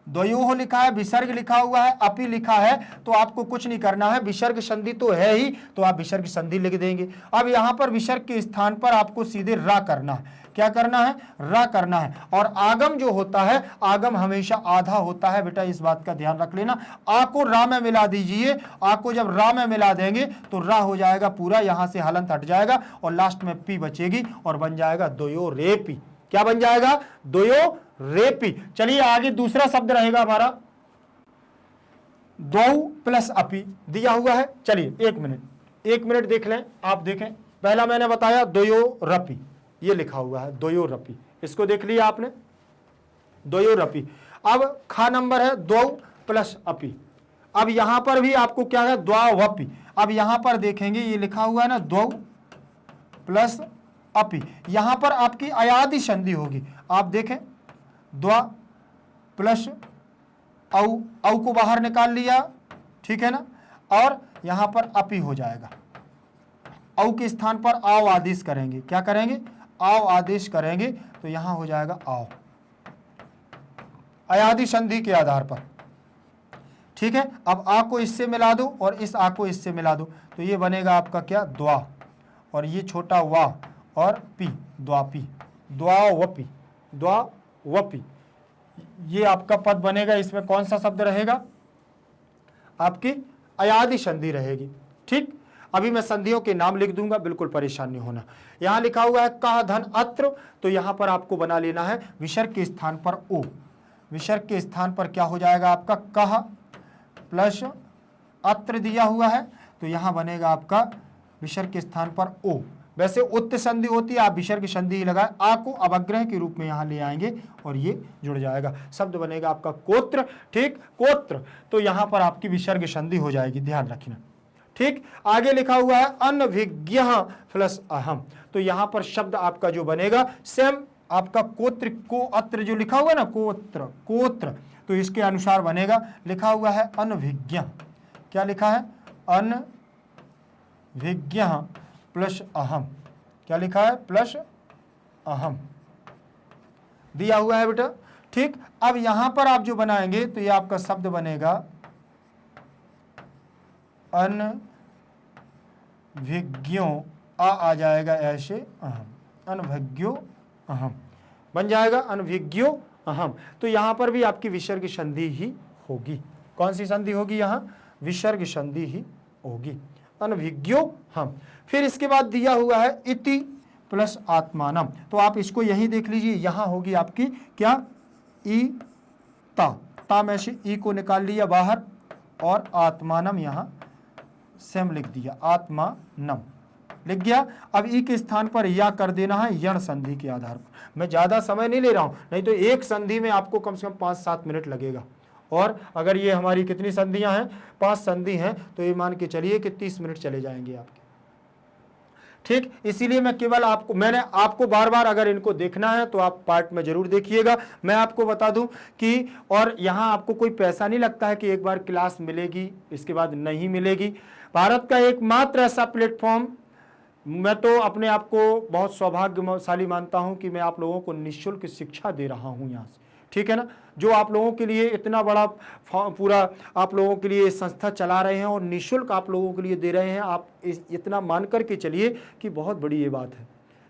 द्वयोः लिखा है, विसर्ग लिखा हुआ है, अपि लिखा है, तो आपको कुछ नहीं करना है, विसर्ग संधि तो है ही, तो आप विसर्ग संधि लिख देंगे। अब यहां पर विसर्ग के स्थान पर आपको सीधे रा करना है, क्या करना है, रा करना है। और आगम जो होता है, आगम हमेशा आधा होता है बेटा, इस बात का ध्यान रख लेना। आ को रा में मिला दीजिए, आ को जब रा में मिला देंगे तो रा हो जाएगा पूरा, यहां से हलंत हट जाएगा और लास्ट में पी बचेगी और बन जाएगा द्वयो रेपी। क्या बन जाएगा, द्वयो रेपी। चलिए आगे दूसरा शब्द रहेगा हमारा द्वौ प्लस अपि दिया हुआ है। चलिए एक मिनट देख लें, आप देखें। पहला मैंने बताया द्वयो रपि, ये लिखा हुआ है द्वयो रपि, इसको देख लिया आपने, द्वयो रपि। अब खा नंबर है द्वौ प्लस अपि। अब यहां पर भी आपको क्या है, द्वावपि। अब यहां पर देखेंगे ये लिखा हुआ है ना द्वौ प्लस अपि, यहां पर आपकी अयादि संधि होगी। आप देखें द्वा प्लस औ, औ को बाहर निकाल लिया, ठीक है ना, और यहां पर अपि हो जाएगा। औ के स्थान पर आओ आदेश करेंगे, क्या करेंगे, आओ आदेश करेंगे, तो यहां हो जाएगा आओ, अयादि संधि के आधार पर। ठीक है, अब आ को इससे मिला दो और इस आ को इससे मिला दो, तो ये बनेगा आपका क्या, द्वा, और ये छोटा वा और पी, द्वापी, द्वावपि, द्वावपि, ये आपका पद बनेगा। इसमें कौन सा शब्द रहेगा, आपकी अयादि संधि रहेगी। ठीक, अभी मैं संधियों के नाम लिख दूंगा, बिल्कुल परेशान नहीं होना। यहां लिखा हुआ है कह धन अत्र, तो यहां पर आपको बना लेना है विसर्ग के स्थान पर ओ, विसर्ग के स्थान पर क्या हो जाएगा आपका, कह प्लस अत्र दिया हुआ है, तो यहां बनेगा आपका विसर्ग के स्थान पर ओ। वैसे उत्त संधि होती है, आप विसर्ग संधि ही लगाए, आ को अवग्रह के रूप में यहां ले आएंगे और ये जुड़ जाएगा, शब्द बनेगा आपका कोत्र। ठीक, कोत्र, तो यहां पर आपकी विसर्ग संधि हो जाएगी, ध्यान रखना। ठीक, आगे लिखा हुआ है अनभिज्ञ प्लस अहम, तो यहां पर शब्द आपका जो बनेगा सेम आपका कोत्र, को अत्र जो लिखा हुआ है ना, कोत्र, कोत्र, तो इसके अनुसार बनेगा। लिखा हुआ है अनभिज्ञ, क्या लिखा है, अनभिज्ञ प्लस अहम, क्या लिखा है, प्लस अहम दिया हुआ है बेटा। ठीक, अब यहां पर आप जो बनाएंगे तो ये आपका शब्द बनेगा अनभिज्ञों, आ जाएगा ऐसे अहम, अनभिज्ञो अहम बन जाएगा, अनभिज्ञो अहम। तो यहां पर भी आपकी विसर्ग संधि ही होगी। कौन सी संधि होगी, यहां विसर्ग संधि ही होगी, अनभिज्ञो हम। फिर इसके बाद दिया हुआ है इति प्लस आत्मानम, तो आप इसको यही देख लीजिए, यहां होगी आपकी क्या, ई ता, ता में से ई को निकाल लिया बाहर और आत्मानम यहां सेम लिख दिया, आत्मानम लिख गया। अब ई के स्थान पर या कर देना है यण संधि के आधार पर। मैं ज्यादा समय नहीं ले रहा हूं, नहीं तो एक संधि में आपको कम से कम 5-7 मिनट लगेगा। और अगर ये हमारी कितनी संधियां हैं, 5 संधि हैं, तो ये मान के चलिए कि 30 मिनट चले जाएंगे आपके। ठीक, इसीलिए मैं केवल मैंने आपको बार बार अगर इनको देखना है तो आप पार्ट में जरूर देखिएगा। मैं आपको बता दूं कि और यहां आपको कोई पैसा नहीं लगता है कि एक बार क्लास मिलेगी इसके बाद नहीं मिलेगी। भारत का एकमात्र ऐसा प्लेटफॉर्म, मैं तो अपने आप को बहुत सौभाग्यशाली मानता हूं कि मैं आप लोगों को निःशुल्क शिक्षा दे रहा हूं यहां से, ठीक है ना। जो आप लोगों के लिए इतना बड़ा पूरा आप लोगों के लिए संस्था चला रहे हैं और निःशुल्क आप लोगों के लिए दे रहे हैं, आप इतना मान करके चलिए कि बहुत बड़ी ये बात है।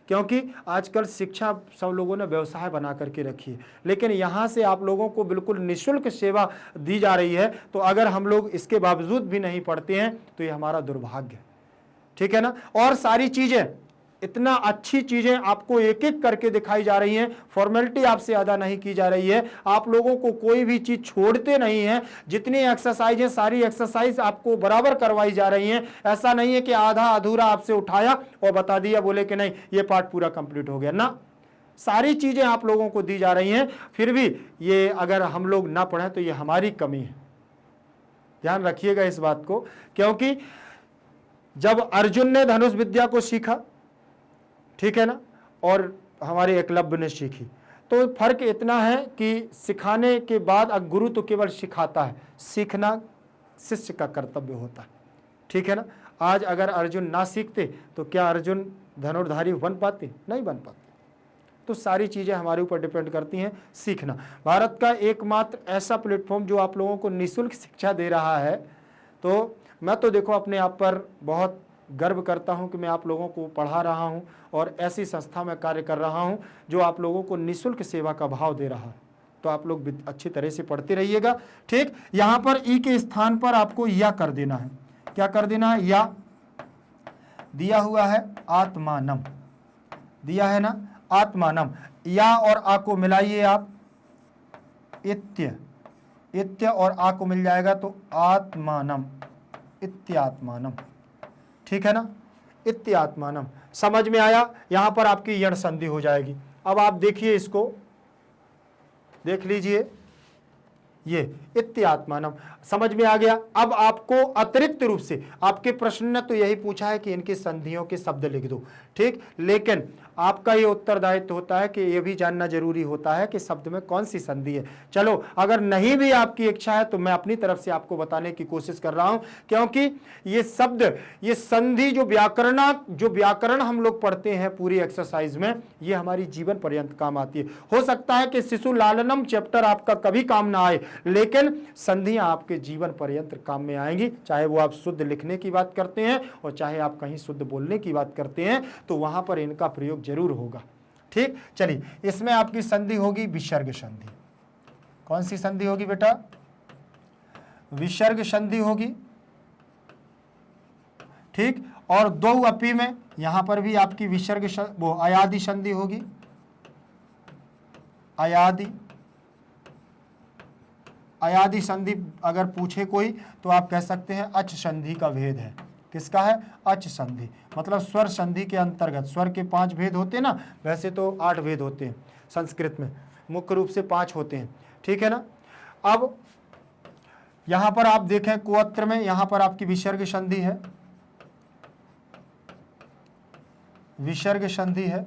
क्योंकि आजकल शिक्षा सब लोगों ने व्यवसाय बना करके रखी है, लेकिन यहाँ से आप लोगों को बिल्कुल निःशुल्क सेवा दी जा रही है। तो अगर हम लोग इसके बावजूद भी नहीं पढ़ते हैं तो ये हमारा दुर्भाग्य है, ठीक है ना। और सारी चीजें, इतना अच्छी चीजें आपको एक एक करके दिखाई जा रही हैं, फॉर्मेलिटी आपसे अदा नहीं की जा रही है, आप लोगों को कोई भी चीज छोड़ते नहीं हैं। जितनी एक्सरसाइज है सारी एक्सरसाइज आपको बराबर करवाई जा रही हैं। ऐसा नहीं है कि आधा अधूरा आपसे उठाया और बता दिया, बोले कि नहीं ये पार्ट पूरा कंप्लीट हो गया ना। सारी चीजें आप लोगों को दी जा रही हैं, फिर भी ये अगर हम लोग ना पढ़ें तो ये हमारी कमी है। ध्यान रखिएगा इस बात को, क्योंकि जब अर्जुन ने धनुष विद्या को सीखा, ठीक है ना, और हमारे एकलव्य ने सीखी, तो फर्क इतना है कि सिखाने के बाद गुरु तो केवल सिखाता है, सीखना शिष्य का कर्तव्य होता है, ठीक है ना। आज अगर अर्जुन ना सीखते तो क्या अर्जुन धनुर्धारी बन पाते? नहीं बन पाते। तो सारी चीज़ें हमारे ऊपर डिपेंड करती हैं। सीखना भारत का एकमात्र ऐसा प्लेटफॉर्म जो आप लोगों को निःशुल्क शिक्षा दे रहा है, तो मैं तो देखो अपने आप पर बहुत गर्व करता हूं कि मैं आप लोगों को पढ़ा रहा हूं और ऐसी संस्था में कार्य कर रहा हूं जो आप लोगों को निःशुल्क सेवा का भाव दे रहा है। तो आप लोग अच्छी तरह से पढ़ते रहिएगा। ठीक, यहां पर ई के स्थान पर आपको या कर देना है। क्या कर देना है? या दिया हुआ है आत्मानम, दिया है ना आत्मानम। या और आ को मिलाइए आप, इत्य, इत्य और आ को मिल जाएगा तो आत्मानम, इत्यात्मानम, ठीक है ना, इत्यात्मानम। समझ में आया? यहां पर आपकी यण संधि हो जाएगी। अब आप देखिए, इसको देख लीजिए, ये इत्यात्मानम समझ में आ गया। अब आपको अतिरिक्त रूप से आपके प्रश्न ने तो यही पूछा है कि इनकी संधियों के शब्द लिख दो, ठीक, लेकिन आपका ये उत्तरदायित्व होता है कि ये भी जानना जरूरी होता है कि शब्द में कौन सी संधि है। चलो, अगर नहीं भी आपकी इच्छा है तो मैं अपनी तरफ से आपको बताने की कोशिश कर रहा हूं, क्योंकि ये शब्द, ये संधि, जो व्याकरण हम लोग पढ़ते हैं पूरी एक्सरसाइज में, ये हमारी जीवन पर्यंत काम आती है। हो सकता है कि शिशु लालनम चैप्टर आपका कभी काम ना आए, लेकिन संधियां आपके जीवन पर्यंत काम में आएंगी। चाहे वो आप शुद्ध लिखने की बात करते हैं और चाहे आप कहीं शुद्ध बोलने की बात करते हैं, तो वहां पर इनका प्रयोग जरूर होगा। ठीक, चलिए, इसमें आपकी संधि होगी विसर्ग संधि। कौन सी संधि होगी बेटा? विसर्ग संधि होगी। ठीक, और दो अपी में यहां पर भी आपकी विसर्ग वो अयादि संधि होगी। अयादि संधि अगर पूछे कोई तो आप कह सकते हैं अच संधि का भेद है। किसका है? अच संधि, मतलब स्वर संधि के अंतर्गत। स्वर के 5 भेद होते हैं ना, वैसे तो 8 भेद होते हैं संस्कृत में, मुख्य रूप से 5 होते हैं, ठीक है ना। अब यहां पर आप देखें कुअत्र में, यहां पर आपकी विसर्ग संधि है, विसर्ग संधि है।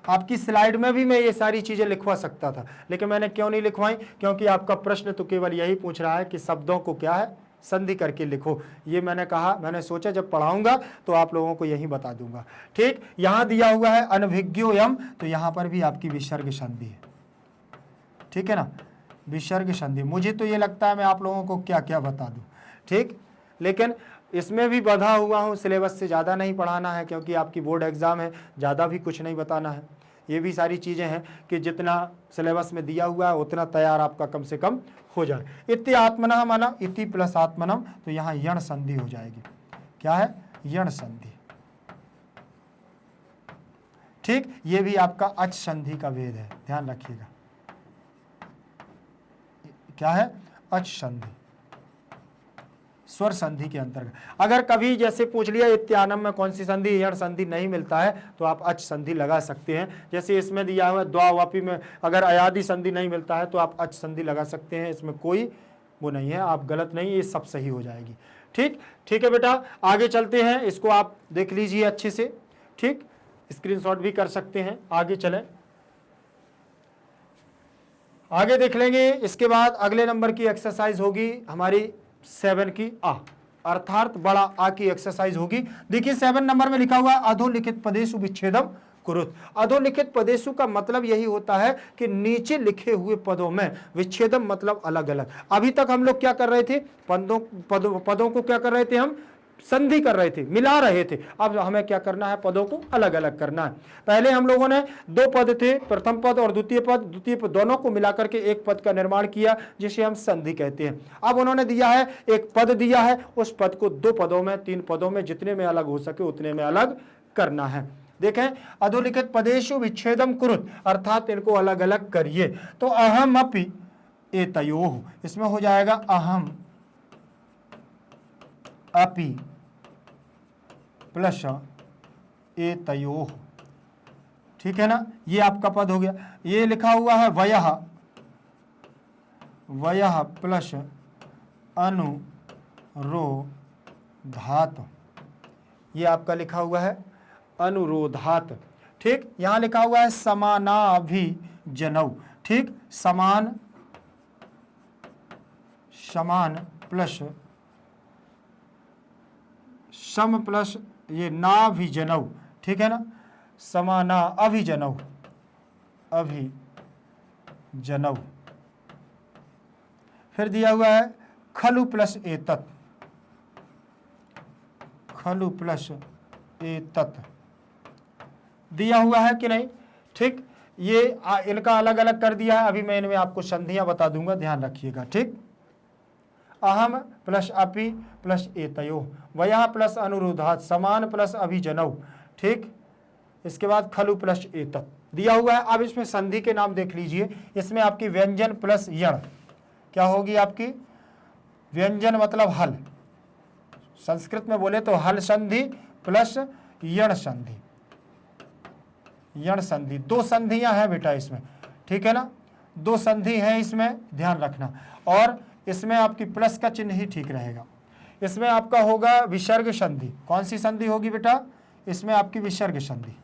आपकी स्लाइड में भी मैं ये सारी चीजें लिखवा सकता था, लेकिन मैंने क्यों नहीं लिखवाई? क्योंकि आपका प्रश्न तो केवल यही पूछ रहा है कि शब्दों को क्या है, संधि करके लिखो। ये मैंने सोचा जब पढ़ाऊंगा तो आप लोगों को यही बता दूंगा। ठीक, यहां दिया हुआ है अनभिज्ञोयम, तो यहां पर भी आपकी विसर्ग संधि है, ठीक है ना, विसर्ग संधि। मुझे तो ये लगता है मैं आप लोगों को क्या क्या बता दूं, ठीक, लेकिन इसमें भी बंधा हुआ हूं, सिलेबस से ज़्यादा नहीं पढ़ाना है, क्योंकि आपकी बोर्ड एग्जाम है, ज़्यादा भी कुछ नहीं बताना है। ये भी सारी चीज़ें हैं कि जितना सिलेबस में दिया हुआ है उतना तैयार आपका कम से कम हो जाए। इति आत्मनः माना इति प्लस आत्मनम, तो यहाँ यण संधि हो जाएगी। क्या है? यण संधि। ठीक, ये भी आपका अच संधि का भेद है, ध्यान रखिएगा। क्या है, अच संधि, स्वर संधि के अंतर्गत। अगर कभी जैसे पूछ लिया इत्यानम में कौन सी संधि, यण संधि नहीं मिलता है तो आप अच संधि लगा सकते हैं। जैसे इसमें दिया हुआ द्वा वापी में अगर अयादि संधि नहीं मिलता है तो आप अच संधि लगा सकते हैं, इसमें कोई वो नहीं है, आप गलत नहीं, ये सब सही हो जाएगी। ठीक है बेटा, आगे चलते हैं, इसको आप देख लीजिए अच्छे से, ठीक, स्क्रीनशॉट भी कर सकते हैं। आगे चलें, आगे देख लेंगे। इसके बाद अगले नंबर की एक्सरसाइज होगी हमारी 7 की आ, अर्थात बड़ा आ की एक्सरसाइज होगी। देखिए 7 नंबर में लिखा हुआ है अधोलिखित पदेषु विच्छेदम कुरुत। अधोलिखित पदेषु का मतलब यही होता है कि नीचे लिखे हुए पदों में विच्छेदम मतलब अलग अलग। अभी तक हम लोग क्या कर रहे थे, पदों को क्या कर रहे थे, हम संधि कर रहे थे, मिला रहे थे। अब हमें क्या करना है, पदों को अलग अलग करना है। पहले हम लोगों ने 2 पद थे, प्रथम पद और द्वितीय पद दोनों को मिलाकर के एक पद का निर्माण किया जिसे हम संधि कहते हैं। अब उन्होंने दिया है एक पद दिया है, उस पद को 2 पदों में 3 पदों में जितने में अलग हो सके उतने में अलग करना है। देखें, अधोलिखित पदेषु विच्छेदम कुरुत, अर्थात इनको अलग अलग करिए। तो अहम अपि एतयोः, इसमें हो जाएगा अहम अपि प्लस एतयोः, ठीक है ना, ये आपका पद हो गया। ये लिखा हुआ है वयः प्लस अनुरोधात्, ये आपका लिखा हुआ है अनुरोधात्। ठीक, यहां लिखा हुआ है समानाभिजनौ, ठीक, समान प्लस सम प्लस ये नाभिजनौ, ठीक है ना, समाना अभिजनौ, फिर दिया हुआ है खलु प्लस एतत्, खलु प्लस एतत् दिया हुआ है कि नहीं। ठीक, ये इनका अलग अलग कर दिया है। अभी मैं इनमें आपको संधियां बता दूंगा, ध्यान रखिएगा। ठीक, अहम प्लस अपि प्लस एतयोः, वयः प्लस अनुरोधात्, समान प्लस अभिजनौ, ठीक, इसके बाद खलु प्लस एतत् दिया हुआ है। अब इसमें संधि के नाम देख लीजिए। इसमें आपकी व्यंजन प्लस यण क्या होगी, आपकी व्यंजन मतलब हल, संस्कृत में बोले तो हल संधि प्लस यण संधि, यण संधि। 2 संधियां हैं बेटा इसमें, ठीक है ना, 2 संधि हैं इसमें, ध्यान रखना। और इसमें आपकी प्लस का चिन्ह ही ठीक रहेगा। इसमें आपका होगा विसर्ग संधि। कौन सी संधि होगी बेटा, इसमें आपकी विसर्ग संधि,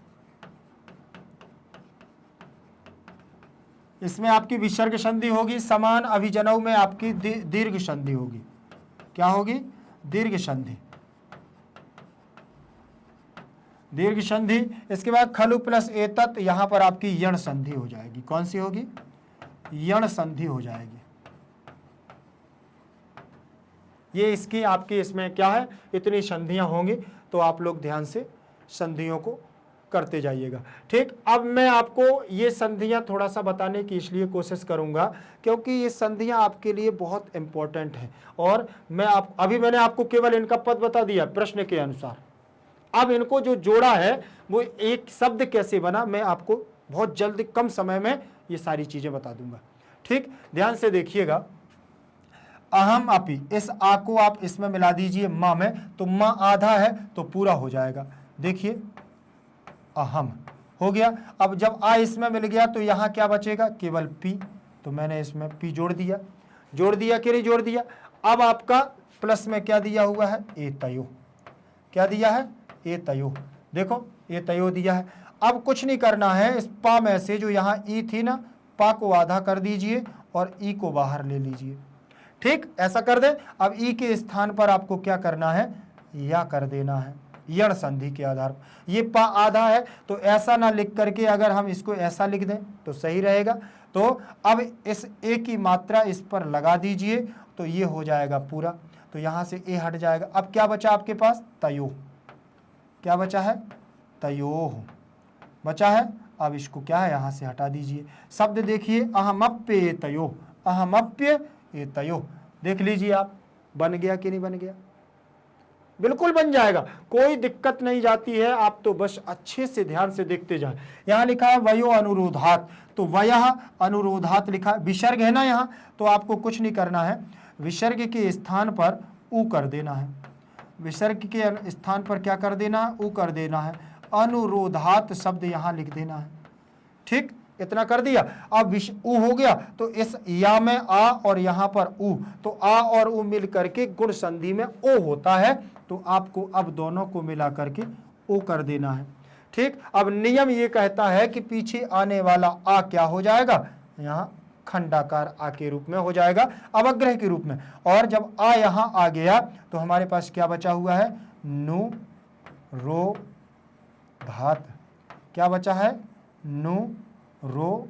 इसमें आपकी विसर्ग संधि होगी। समान अभिजनौ में आपकी दीर्घ संधि होगी। क्या होगी, दीर्घ संधि, दीर्घ संधि। इसके बाद खलु प्लस एतत्, यहां पर आपकी यण संधि हो जाएगी। कौन सी होगी, यण संधि हो जाएगी। ये इसकी आपकी इसमें क्या है, इतनी संधियां होंगी, तो आप लोग ध्यान से संधियों को करते जाइएगा। ठीक, अब मैं आपको ये संधियां थोड़ा सा बताने की इसलिए कोशिश करूंगा क्योंकि ये संधियां आपके लिए बहुत इंपॉर्टेंट हैं। और अभी मैंने आपको केवल इनका पद बता दिया प्रश्न के अनुसार। अब इनको जो जोड़ा है वो एक शब्द कैसे बना, मैं आपको बहुत जल्दी कम समय में ये सारी चीजें बता दूंगा। ठीक, ध्यान से देखिएगा। अहम अपि, इस आ को आप इसमें मिला दीजिए माँ में, तो माँ आधा है तो पूरा हो जाएगा। देखिए अहम हो गया। अब जब आ इसमें मिल गया तो यहाँ क्या बचेगा, केवल पी, तो मैंने इसमें पी जोड़ दिया कि नहीं जोड़ दिया। अब आपका प्लस में क्या दिया हुआ है, एतयोः, क्या दिया है, एतयोः, देखो एतयोः दिया है। अब कुछ नहीं करना है, इस पा में से जो यहाँ ई थी ना, पा को आधा कर दीजिए और ई को बाहर ले लीजिए। ठीक, ऐसा कर दे। अब ई के स्थान पर आपको क्या करना है, या कर देना है यण संधि के आधार पर। ये पा आधा है तो ऐसा ना लिख करके अगर हम इसको ऐसा लिख दें तो सही रहेगा। तो अब इस ए की मात्रा इस पर लगा दीजिए तो ये हो जाएगा पूरा, तो यहां से ए हट जाएगा। अब क्या बचा आपके पास, तयोः, क्या बचा है, तयोः बचा है। अब इसको क्या है, यहां से हटा दीजिए। शब्द देखिए, अहमप्य एतयोः, अहमप्य एतयोः, देख लीजिए आप, बन गया कि नहीं बन गया, बिल्कुल बन जाएगा, कोई दिक्कत नहीं जाती है। आप तो बस अच्छे से ध्यान से देखते जाएं। यहाँ लिखा है वयो अनुरोधात, तो वयः अनुरोधात लिखा, विसर्ग है ना यहाँ, तो आपको कुछ नहीं करना है, विसर्ग के स्थान पर ऊ कर देना है, विसर्ग के स्थान पर क्या कर देना है, ऊ कर देना है, अनुरोधात शब्द यहाँ लिख देना है। ठीक, इतना कर दिया। अब ऊ हो गया, तो इस या में आ और यहां पर ऊ, तो आ और ऊ मिल करके गुण संधि में ओ होता है, तो आपको अब दोनों को मिला करके ओ कर देना है। ठीक, अब नियम ये कहता है कि पीछे आने वाला आ क्या हो जाएगा, यहां खंडाकार आ के रूप में हो जाएगा, अवग्रह के रूप में। और जब आ यहां आ गया तो हमारे पास क्या बचा हुआ है, नु रो धात, क्या बचा है, नु रो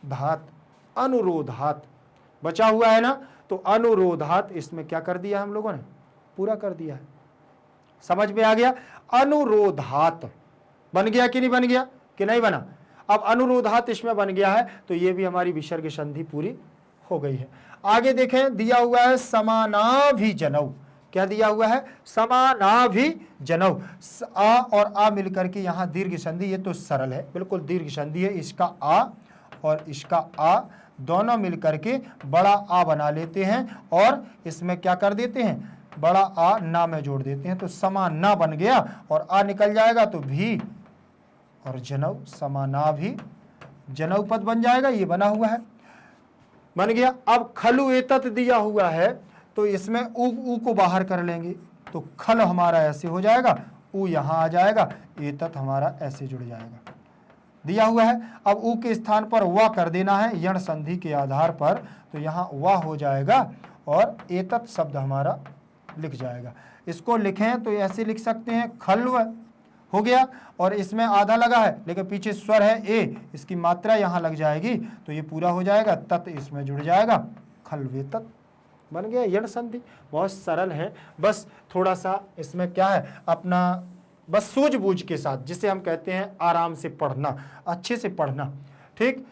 धात, अनुरोधात बचा हुआ है ना, तो अनुरोधात इसमें क्या कर दिया हम लोगों ने, पूरा कर दिया है। समझ में आ गया, अनुरोधात बन गया कि नहीं बन गया, कि नहीं बना। अब अनुरोधात इसमें बन गया है, तो ये भी हमारी विसर्ग संधि पूरी हो गई है। आगे देखें, दिया हुआ है समानाभिजनौ, क्या दिया हुआ है, समानाभिजनौ, आ और आ मिलकर के यहां दीर्घ संधि, ये तो सरल है, बिल्कुल दीर्घ संधि है, इसका आ और इसका आ दोनों मिलकर के बड़ा आ बना लेते हैं और इसमें क्या कर देते हैं, बड़ा आ ना में जोड़ देते हैं, तो समाना बन गया और आ निकल जाएगा, तो भी और जनौ, समानाभि जनौ पद बन जाएगा, ये बना हुआ है, बन गया। अब खलु एतत दिया हुआ है, तो इसमें ऊ को बाहर कर लेंगे, तो खल हमारा ऐसे हो जाएगा, ऊ यहां आ जाएगा, एतत हमारा ऐसे जुड़ जाएगा, दिया हुआ है। अब ऊ के स्थान पर वा कर देना है यण संधि के आधार पर, तो यहां वा हो जाएगा और एतत शब्द हमारा लिख जाएगा। इसको लिखें तो ऐसे लिख सकते हैं, खल्व हो गया और इसमें आधा लगा है लेकिन पीछे स्वर है ए, इसकी मात्रा यहां लग जाएगी, तो ये पूरा हो जाएगा, तत् इसमें जुड़ जाएगा, खलवे तत् बन गया यण संधि। बहुत सरल है, बस थोड़ा सा इसमें क्या है, अपना बस सूझबूझ के साथ, जिसे हम कहते हैं आराम से पढ़ना, अच्छे से पढ़ना। ठीक,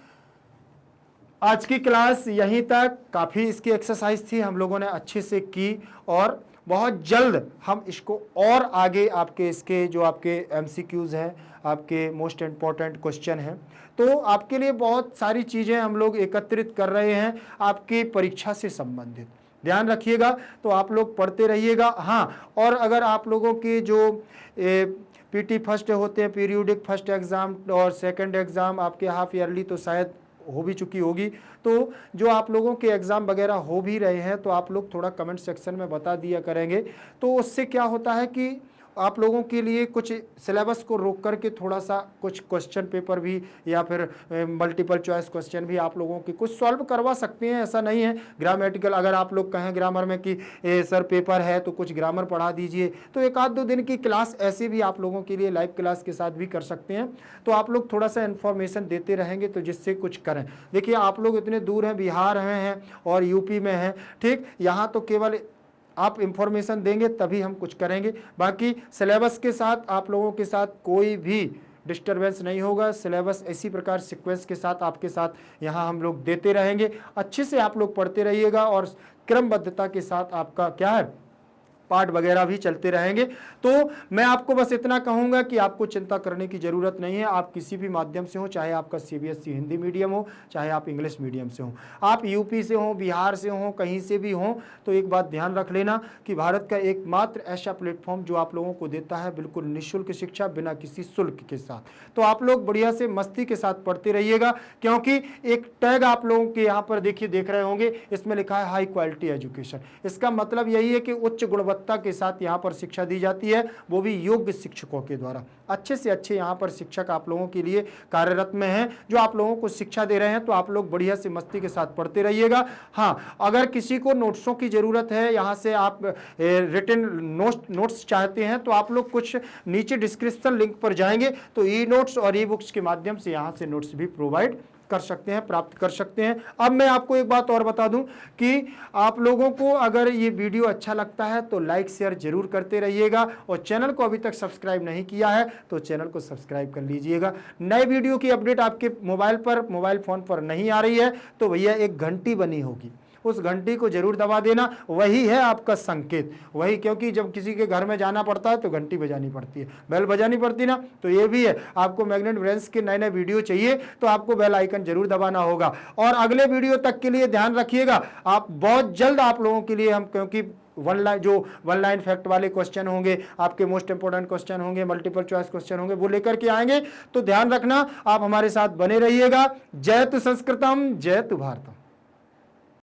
आज की क्लास यहीं तक, काफ़ी इसकी एक्सरसाइज थी, हम लोगों ने अच्छे से की और बहुत जल्द हम इसको और आगे आपके इसके जो आपके MCQs हैं, आपके मोस्ट इम्पॉर्टेंट क्वेश्चन हैं, तो आपके लिए बहुत सारी चीज़ें हम लोग एकत्रित कर रहे हैं आपकी परीक्षा से संबंधित। ध्यान रखिएगा, तो आप लोग पढ़ते रहिएगा। हाँ, और अगर आप लोगों के जो PT फर्स्ट होते हैं, पीरियोडिक फर्स्ट एग्ज़ाम और सेकंड एग्ज़ाम आपके हाफ ईयरली तो शायद हो भी चुकी होगी, तो जो आप लोगों के एग्ज़ाम वगैरह हो भी रहे हैं, तो आप लोग थोड़ा कमेंट सेक्शन में बता दिया करेंगे, तो उससे क्या होता है कि आप लोगों के लिए कुछ सिलेबस को रोक करके थोड़ा सा कुछ क्वेश्चन पेपर भी या फिर मल्टीपल चॉइस क्वेश्चन भी आप लोगों की कुछ सॉल्व करवा सकते हैं। ऐसा नहीं है ग्रामेटिकल, अगर आप लोग कहें ग्रामर में कि सर पेपर है तो कुछ ग्रामर पढ़ा दीजिए, तो एक आध दो दिन की क्लास ऐसे भी आप लोगों के लिए लाइव क्लास के साथ भी कर सकते हैं। तो आप लोग थोड़ा सा इन्फॉर्मेशन देते रहेंगे तो जिससे कुछ करें। देखिए आप लोग इतने दूर हैं, बिहार हैं और यूपी में हैं, ठीक, यहाँ तो केवल आप इंफॉर्मेशन देंगे तभी हम कुछ करेंगे। बाकी सिलेबस के साथ आप लोगों के साथ कोई भी डिस्टरबेंस नहीं होगा। सिलेबस इसी प्रकार सीक्वेंस के साथ आपके साथ यहाँ हम लोग देते रहेंगे। अच्छे से आप लोग पढ़ते रहिएगा और क्रमबद्धता के साथ आपका क्या है, पाठ वगैरह भी चलते रहेंगे। तो मैं आपको बस इतना कहूँगा कि आपको चिंता करने की ज़रूरत नहीं है। आप किसी भी माध्यम से हो, चाहे आपका CBSE हिंदी मीडियम हो, चाहे आप इंग्लिश मीडियम से हो, आप यूपी से हो, बिहार से हो, कहीं से भी हो, तो एक बात ध्यान रख लेना कि भारत का एकमात्र ऐसा प्लेटफॉर्म जो आप लोगों को देता है बिल्कुल निःशुल्क शिक्षा बिना किसी शुल्क के साथ। तो आप लोग बढ़िया से मस्ती के साथ पढ़ते रहिएगा, क्योंकि एक टैग आप लोगों के यहाँ पर देखिए देख रहे होंगे, इसमें लिखा है हाई क्वालिटी एजुकेशन। इसका मतलब यही है कि उच्च गुणवत्ता के साथ यहाँ पर शिक्षा दी जाती है, वो भी योग्य शिक्षकों के द्वारा। अच्छे से अच्छे यहाँ पर शिक्षक आप लोगों के लिए कार्यरत में हैं, जो आप लोगों को शिक्षा दे रहे हैं। तो आप लोग बढ़िया से मस्ती के साथ पढ़ते रहिएगा। हाँ, अगर किसी को नोट्सों की ज़रूरत है, यहाँ से आप रिटन नोट्स चाहते हैं, तो आप लोग कुछ नीचे डिस्क्रिप्शन लिंक पर जाएंगे तो ई नोट्स और ई बुक्स के माध्यम से यहाँ से नोट्स भी प्रोवाइड कर सकते हैं, प्राप्त कर सकते हैं। अब मैं आपको एक बात और बता दूं कि आप लोगों को अगर ये वीडियो अच्छा लगता है तो लाइक शेयर जरूर करते रहिएगा, और चैनल को अभी तक सब्सक्राइब नहीं किया है तो चैनल को सब्सक्राइब कर लीजिएगा। नए वीडियो की अपडेट आपके मोबाइल फ़ोन पर नहीं आ रही है तो भैया एक घंटी बनी होगी, उस घंटी को जरूर दबा देना, वही है आपका संकेत। वही, क्योंकि जब किसी के घर में जाना पड़ता है तो घंटी बजानी पड़ती है, बेल बजानी पड़ती ना, तो ये भी है। आपको मैग्नेट ब्रेन्स के नए नए वीडियो चाहिए तो आपको बेल आइकन जरूर दबाना होगा। और अगले वीडियो तक के लिए ध्यान रखिएगा, आप बहुत जल्द आप लोगों के लिए हम, क्योंकि वन लाइन फैक्ट वाले क्वेश्चन होंगे, आपके मोस्ट इंपोर्टेंट क्वेश्चन होंगे, मल्टीपल चॉइस क्वेश्चन होंगे, वो लेकर के आएंगे। तो ध्यान रखना, आप हमारे साथ बने रहिएगा। जय तु संस्कृतम, जय तु भारतम।